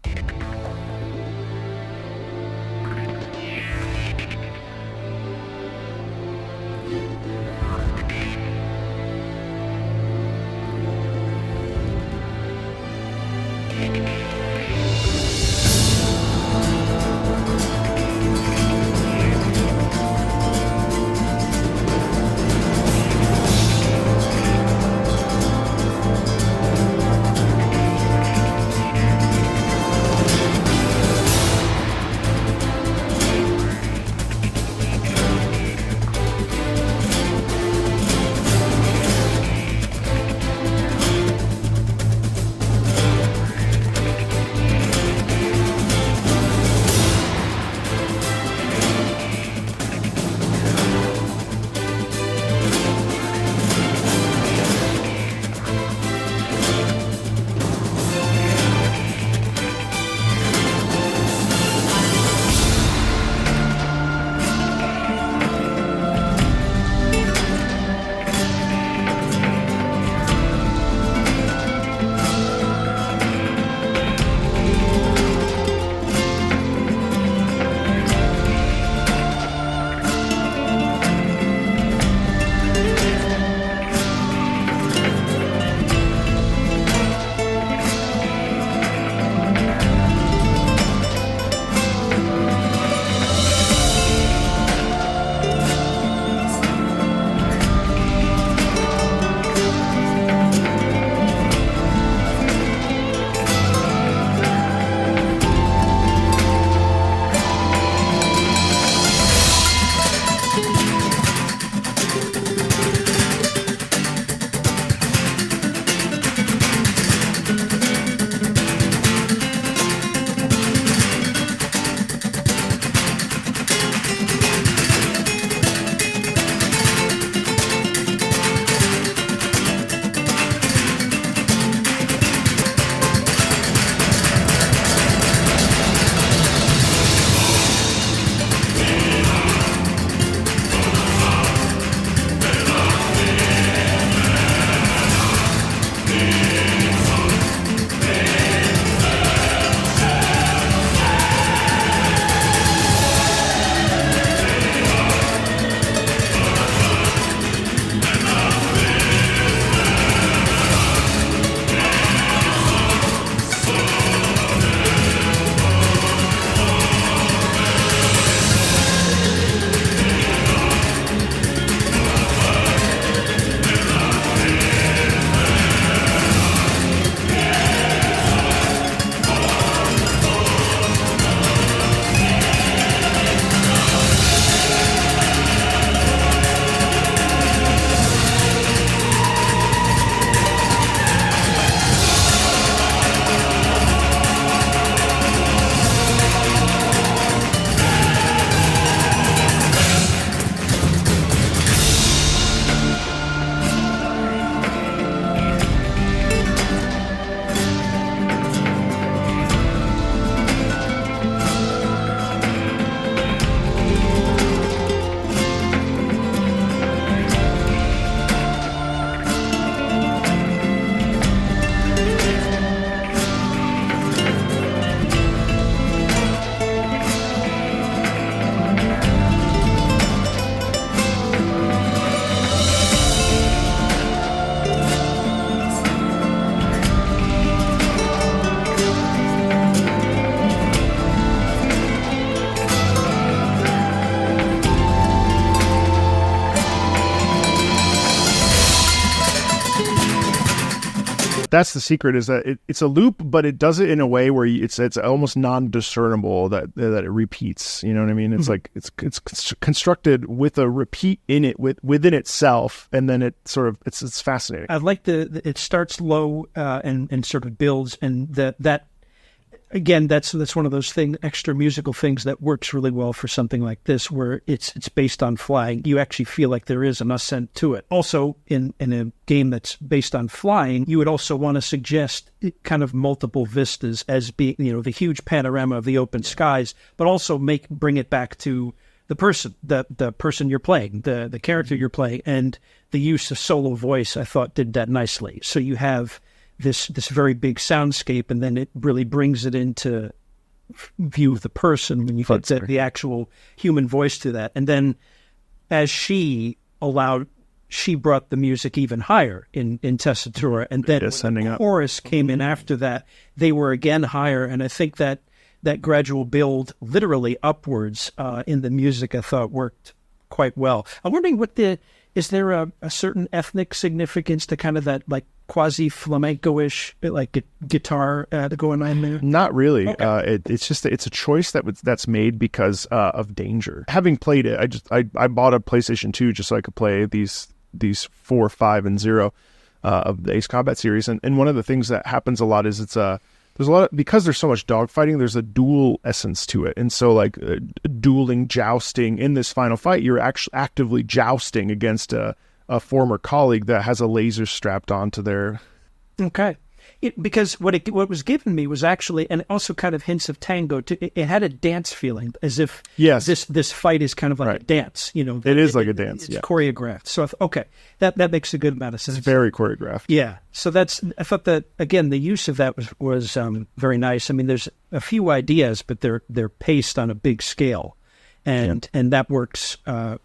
That's the secret, is that it's a loop, but it does it in a way where it's almost non-discernible that it repeats. You know what I mean? It's like it's constructed with a repeat in it within itself, and then it's fascinating. I like it starts low and sort of builds, and that again, that's one of those extra musical things that works really well for something like this, where it's based on flying. You actually feel like there is an ascent to it. Also, in a game that's based on flying, you would also want to suggest kind of multiple vistas as being, the huge panorama of the open skies, but also bring it back to the person, the person you're playing, the character you're playing, and the use of solo voice, I thought, did that nicely. So you have this very big soundscape, and then it really brings it into view of the person when you get the actual human voice to that. And then as she brought the music even higher in tessitura, and then the chorus came in after that, they were again higher. And I think that gradual build literally upwards in the music, I thought worked quite well. I'm wondering is there a certain ethnic significance to kind of that like quasi flamenco-ish like guitar going on there? Not really. Okay. It's a choice that's made because of danger. Having played it, I bought a PlayStation 2 just so I could play these 4, 5, and 0 of the Ace Combat series. And one of the things that happens a lot is there's a lot because there's so much dogfighting, there's a dual essence to it. And so like dueling, jousting in this final fight, you're actually actively jousting against a former colleague that has a laser strapped onto their... Okay. Because what was given me was actually, and also kind of hints of tango, it had a dance feeling, as if this fight is kind of like a dance. You know, it is like a dance. It's choreographed. So that makes a good amount of sense. It's very choreographed. Yeah. So I thought that again the use of that was very nice. I mean, there's a few ideas, but they're paced on a big scale. And that works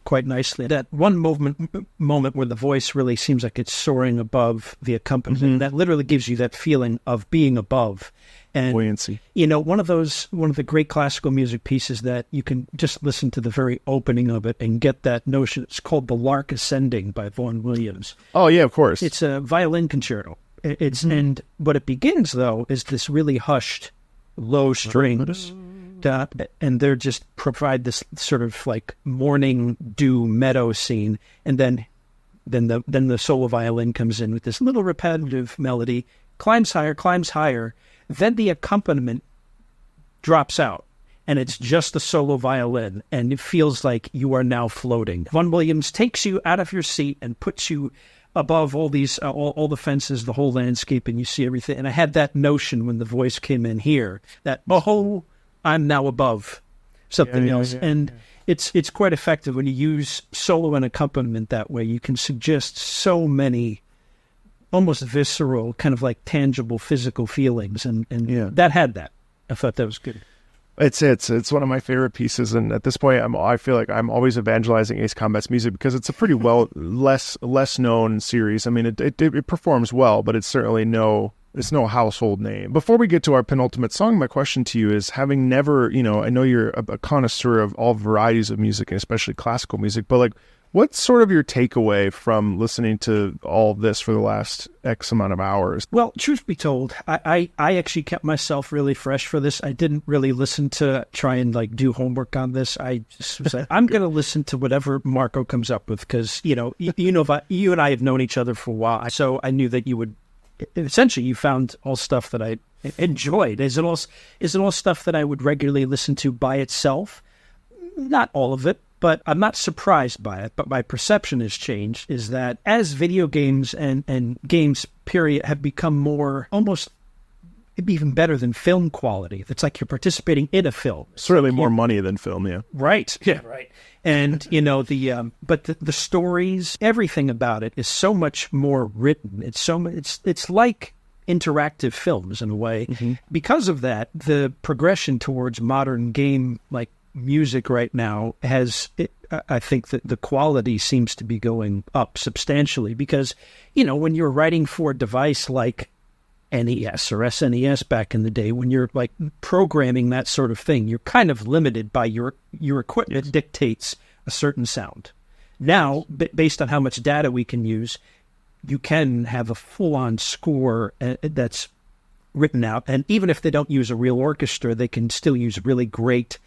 quite nicely. That one moment where the voice really seems like it's soaring above the accompaniment, that literally gives you that feeling of being above. And, buoyancy. You know, one of the great classical music pieces that you can just listen to the very opening of it and get that notion. It's called The Lark Ascending by Vaughan Williams. Oh, yeah, of course. It's a violin concerto. And what it begins, though, is this really hushed, low strings. And they're just provide this sort of like morning dew meadow scene, and then the solo violin comes in with this little repetitive melody, climbs higher, then the accompaniment drops out, and it's just the solo violin, and it feels like you are now floating. Vaughan Williams takes you out of your seat and puts you above all these all the fences, the whole landscape, and you see everything. And I had that notion when the voice came in here that I'm now above something else. It's quite effective when you use solo and accompaniment that way. You can suggest so many almost visceral, kind of like tangible physical feelings. And that had that. I thought that was good. It's one of my favorite pieces. And at this point, I feel like I'm always evangelizing Ace Combat's music because it's a pretty less known series. I mean, it performs well, but it's certainly it's no household name. Before we get to our penultimate song, my question to you is, having never, I know you're a connoisseur of all varieties of music, and especially classical music, but like, what's sort of your takeaway from listening to all this for the last X amount of hours? Well, truth be told, I actually kept myself really fresh for this. I didn't really listen to try and like do homework on this. I just was like, I'm going to listen to whatever Marco comes up with, because, you and I have known each other for a while. So I knew that you would, essentially, you found all stuff that I enjoyed. Is it all stuff that I would regularly listen to by itself? Not all of it, but I'm not surprised by it. But my perception has changed, is that as video games and games, period, have become more almost even better than film quality. It's like you're participating in a film. Certainly more money than film, yeah. Right. Yeah, right. And, but the stories, everything about it is so much more written. It's like interactive films in a way. Mm-hmm. Because of that, the progression towards modern game, like music right now I think that the quality seems to be going up substantially because, when you're writing for a device like NES or SNES back in the day, when you're like programming that sort of thing, you're kind of limited by your equipment dictates a certain sound. Now, based on how much data we can use, you can have a full-on score that's written out. And even if they don't use a real orchestra, they can still use really great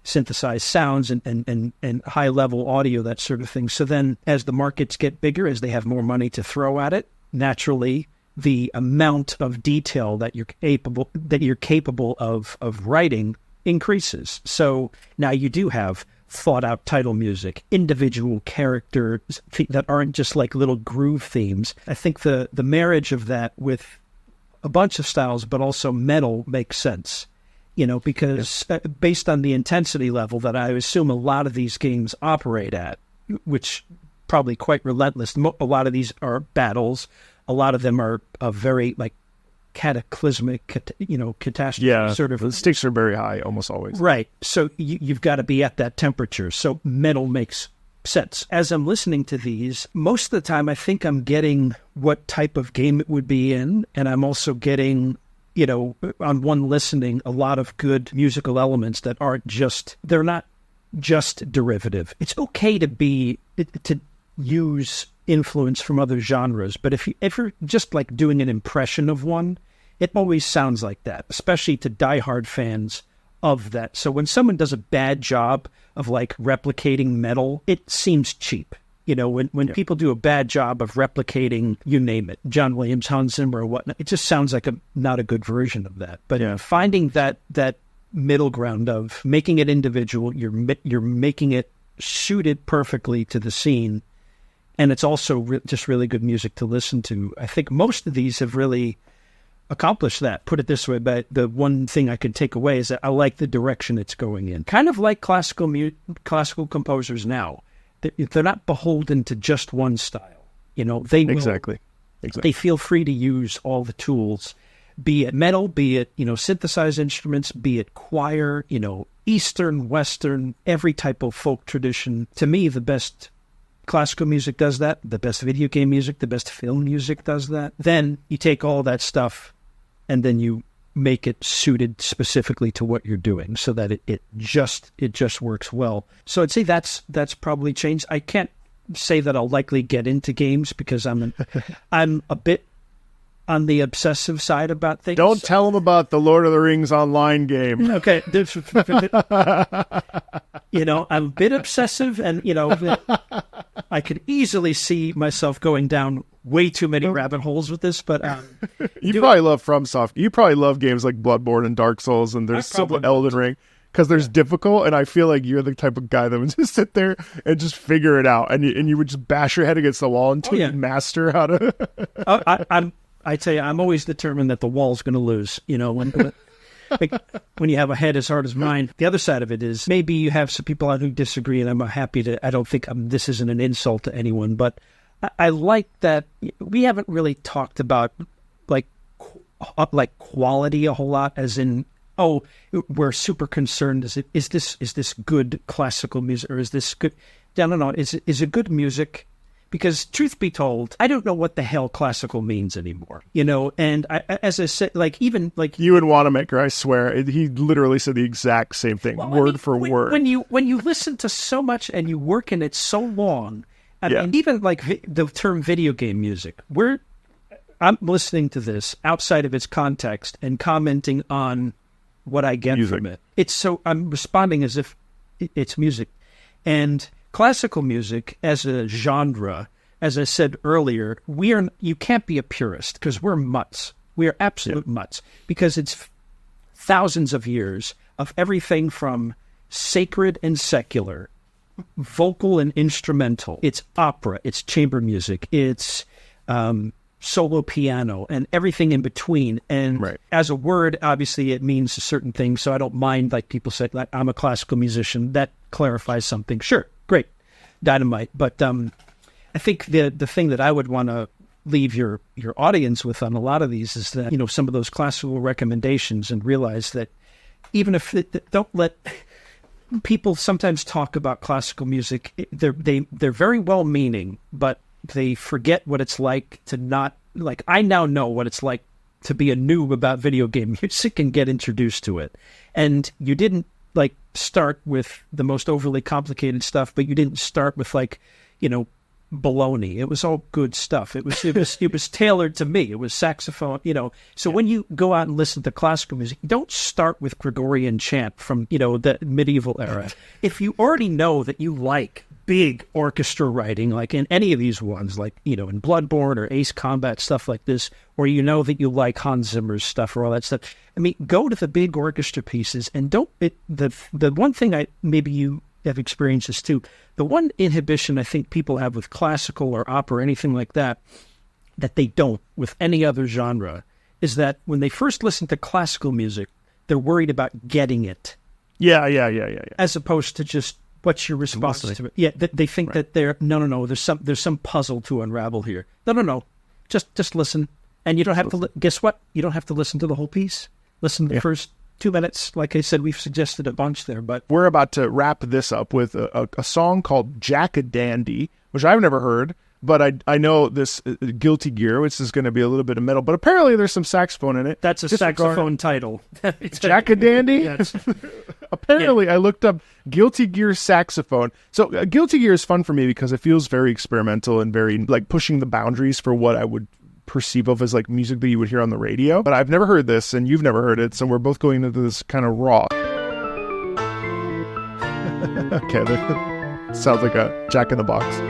synthesized sounds and high-level audio, that sort of thing. So then as the markets get bigger, as they have more money to throw at it, naturally the amount of detail that you're capable of writing increases. So now you do have thought out title music, individual characters that aren't just like little groove themes. I think the marriage of that with a bunch of styles, but also metal, makes sense. Because based on the intensity level that I assume a lot of these games operate at, which probably quite relentless. A lot of these are battles. A lot of them are very like cataclysmic, catastrophe. Yeah, sort of. the stakes are very high, almost always. Right. So you've got to be at that temperature. So metal makes sense. As I'm listening to these, most of the time I think I'm getting what type of game it would be in, and I'm also getting, on one listening, a lot of good musical elements that they're not just derivative. It's okay to use influence from other genres, but if you're just like doing an impression of one, it always sounds like that, especially to diehard fans of that. So when someone does a bad job of like replicating metal, it seems cheap. When people do a bad job of replicating, you name it, John Williams, Hans Zimmer, or whatnot, it just sounds like not a good version of that. But finding that middle ground of making it individual, you're making it suited perfectly to the scene, and it's also just really good music to listen to. I think most of these have really accomplished that. Put it this way, but the one thing I could take away is that I like the direction it's going in. Kind of like classical composers now. They're not beholden to just one style. Exactly. They feel free to use all the tools, be it metal, be it, synthesized instruments, be it choir, Eastern, Western, every type of folk tradition. To me, the best classical music does that. The best video game music, the best film music does that. Then you take all that stuff and then you make it suited specifically to what you're doing so that it just works well. So I'd say that's probably changed. I can't say that I'll likely get into games because I'm a bit on the obsessive side about things. Don't tell them about the Lord of the Rings online game. Okay. I'm a bit obsessive, and, I could easily see myself going down way too many rabbit holes with this, but... you probably love FromSoft. You probably love games like Bloodborne and Dark Souls, and there's some Elden Ring, because there's difficult, and I feel like you're the type of guy that would just sit there and just figure it out, and you would just bash your head against the wall until you master how to... I tell you, I'm always determined that the wall's going to lose, when you have a head as hard as mine. The other side of it is maybe you have some people out who disagree, and I'm happy to. I don't think this isn't an insult to anyone, but I like that we haven't really talked about like quality a whole lot, as in, we're super concerned. Is this good classical music, or is this good? No. Is it good music? Because truth be told, I don't know what the hell classical means anymore, and as I said, even you and Wanamaker, I swear, he literally said the exact same thing, word for word. When you listen to so much and you work in it so long, and even the term video game music, I'm listening to this outside of its context and commenting on what I get from it. I'm responding as if it's music. And classical music as a genre, as I said earlier, you can't be a purist because we're mutts. We are absolute mutts because it's thousands of years of everything from sacred and secular, vocal and instrumental. It's opera, it's chamber music, it's solo piano, and everything in between. And as a word, obviously, it means a certain thing. So I don't mind, like people say, like, I'm a classical musician. That clarifies something. Sure, great, dynamite. But I think the thing that I would want to leave your audience with on a lot of these is that, some of those classical recommendations, and realize that even if don't let people sometimes talk about classical music, they're very well meaning, but they forget what it's like to not, I now know what it's like to be a noob about video game music and get introduced to it. And you didn't start with the most overly complicated stuff, but you didn't start with baloney. It was all good stuff. It was tailored to me. It was saxophone, So when you go out and listen to classical music, don't start with Gregorian chant from, the medieval era. If you already know that you like big orchestra writing, like in any of these ones, in Bloodborne or Ace Combat, stuff like this, or that you like Hans Zimmer's stuff or all that stuff. I mean, go to the big orchestra pieces, and the one thing maybe you have experienced this too. The one inhibition I think people have with classical or opera or anything like that they don't with any other genre, is that when they first listen to classical music, they're worried about getting it. Yeah. As opposed to just, what's your response to it? Yeah, they think that no, there's some puzzle to unravel here. No, just listen. And you don't have to, guess what? You don't have to listen to the whole piece. Listen to the first 2 minutes. Like I said, we've suggested a bunch there, but we're about to wrap this up with a song called Jack-a-Dandy, which I've never heard, but I know this Guilty Gear, which is going to be a little bit of metal, but apparently there's some saxophone in it. That's a saxophone title. Jack-a-Dandy? Yes. Apparently, I looked up Guilty Gear saxophone. So Guilty Gear is fun for me because it feels very experimental and very like pushing the boundaries for what I would perceive of as like music that you would hear on the radio. But I've never heard this and you've never heard it, so we're both going into this kind of raw. Okay, sounds like a Jack in the Box.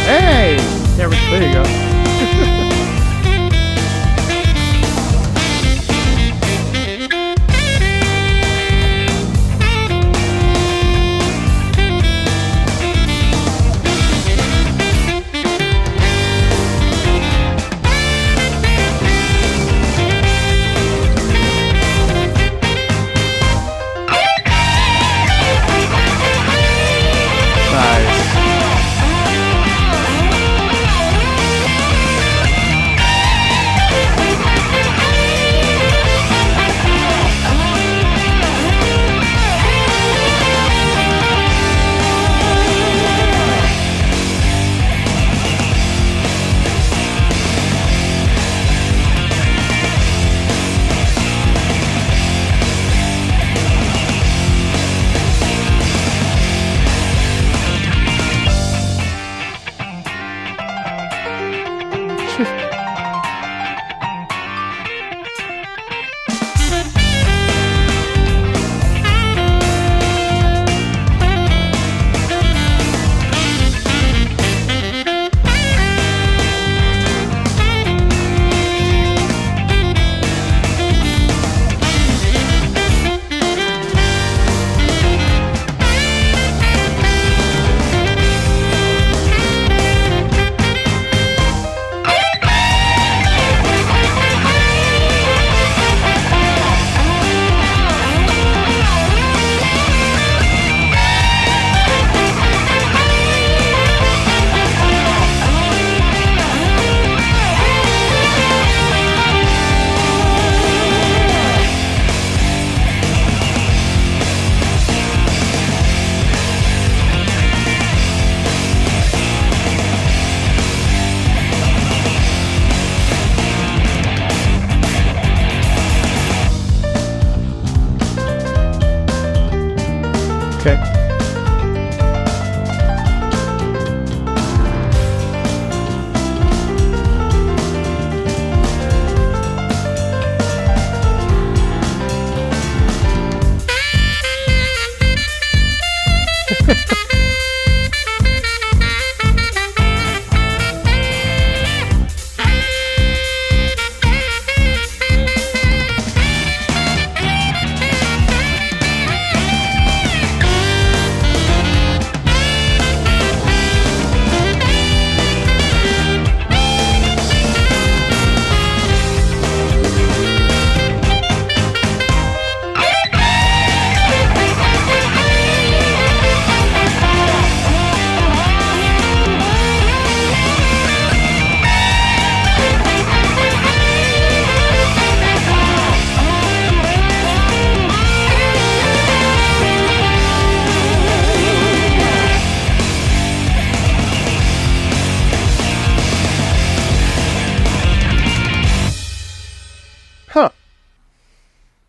Hey! There you go.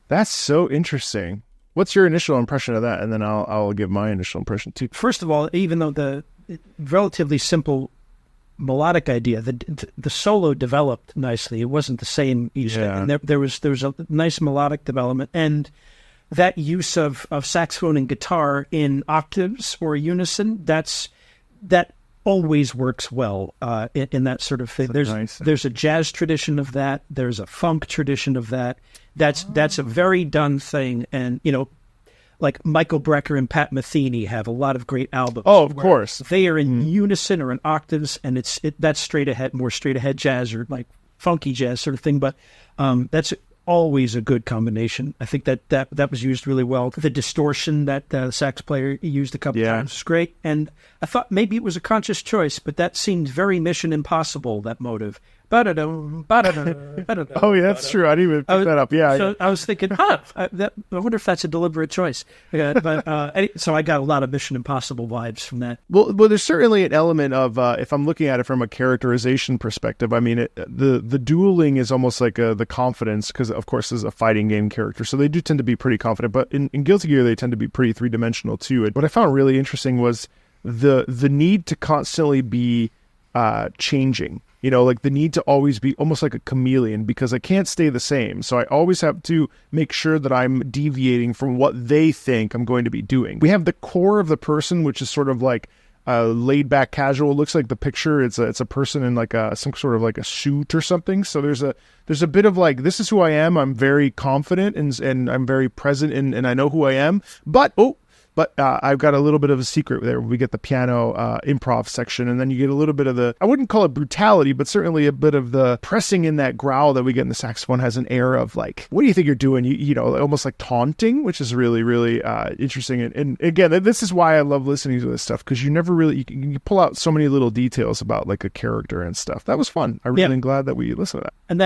That's so interesting. What's your initial impression of that? And then I'll give my initial impression too. First of all, even though the relatively simple melodic idea, the solo developed nicely. It wasn't the same each day. And there was a nice melodic development, and that use of saxophone and guitar in octaves or unison, that always works well in that sort of thing. There's a jazz tradition of that. There's a funk tradition of that. That's a very done thing. And, like Michael Brecker and Pat Metheny have a lot of great albums. Oh, of course. They are in unison or in octaves, and that's more straight ahead jazz or like funky jazz sort of thing. But that's always a good combination. I think that was used really well. The distortion that the sax player used a couple times was great. And I thought maybe it was a conscious choice, but that seemed very Mission Impossible, that motive. Oh, yeah, that's true. I didn't even pick that up. Yeah. So I was thinking, I wonder if that's a deliberate choice. So I got a lot of Mission Impossible vibes from that. Well, there's certainly an element of, if I'm looking at it from a characterization perspective, I mean, the dueling is almost like the confidence, because, of course, this is a fighting game character. So they do tend to be pretty confident. But in Guilty Gear, they tend to be pretty three-dimensional, too. And what I found really interesting was the need to constantly be changing. You know, like the need to always be almost like a chameleon, because I can't stay the same. So I always have to make sure that I'm deviating from what they think I'm going to be doing. We have the core of the person, which is sort of like laid back casual. It looks like the picture. It's a person in like some sort of like a suit or something. So there's a bit of like, this is who I am. I'm very confident and I'm very present and I know who I am. But I've got a little bit of a secret there. We get the piano improv section, and then you get a little bit of the, I wouldn't call it brutality, but certainly a bit of the pressing in that growl that we get in the saxophone has an air of like, what do you think you're doing? You know, almost like taunting, which is really, really interesting. And again, this is why I love listening to this stuff, because you never really, you pull out so many little details about like a character and stuff. That was fun. I really am glad that we listened to that. And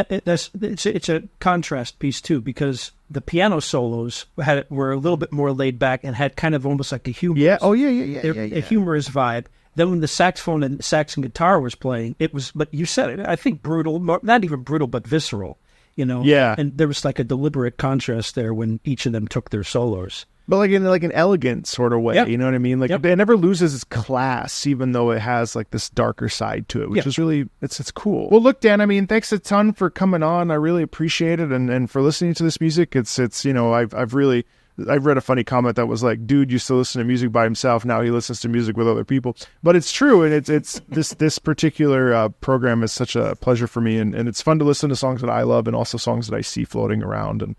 it's a contrast piece too, because the piano solos were a little bit more laid back and had kind of almost like a humorous, a humorous vibe. Then when the saxophone and sax and guitar was playing, it was, but you said it, I think brutal, not even brutal, but visceral, you know? Yeah. And there was like a deliberate contrast there when each of them took their solos. But like in like an elegant sort of way, you know what I mean? Like it never loses its class, even though it has like this darker side to it, which is really, it's cool. Well, look, Dan, I mean, thanks a ton for coming on. I really appreciate it. And for listening to this music. It's, you know, I've read a funny comment that was like, dude used to listen to music by himself. Now he listens to music with other people, but it's true. And it's this particular program is such a pleasure for me. And it's fun to listen to songs that I love and also songs that I see floating around and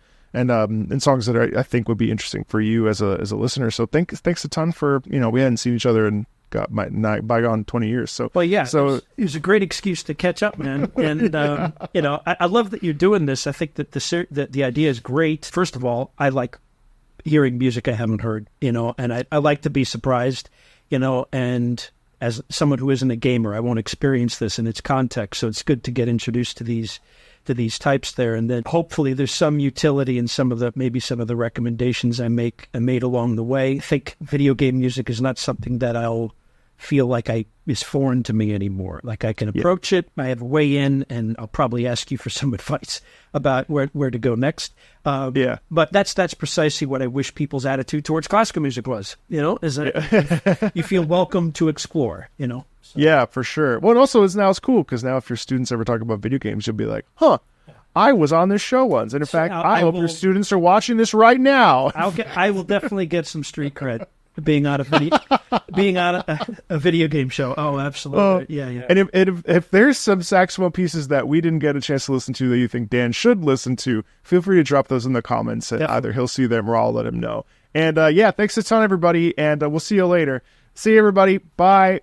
songs that I think would be interesting for you as a listener. So thanks a ton for, you know, we hadn't seen each other in bygone 20 years. So, well, yeah, so it was a great excuse to catch up, man. And, you know, I love that you're doing this. I think that the idea is great. First of all, I like hearing music I haven't heard, you know, and I like to be surprised, you know, and as someone who isn't a gamer, I won't experience this in its context. So it's good to get introduced to these these types there, and then hopefully there's some utility in some of the recommendations I made along the way. I think video game music is not something that I'll feel like is foreign to me anymore. Like I can approach it, I have a way in, and I'll probably ask you for some advice about where to go next. But that's precisely what I wish people's attitude towards classical music was. You know, is that you feel welcome to explore. You know. So. Yeah, for sure. Well, and also it's cool because now if your students ever talk about video games, you'll be like, huh, I was on this show once. And in fact, I hope your students are watching this right now. I will definitely get some street cred being on a video game show. Oh, absolutely. Yeah. And if there's some saxophone pieces that we didn't get a chance to listen to that you think Dan should listen to, feel free to drop those in the comments. Either he'll see them or I'll let him know. And thanks a ton, everybody. And we'll see you later. See you, everybody. Bye.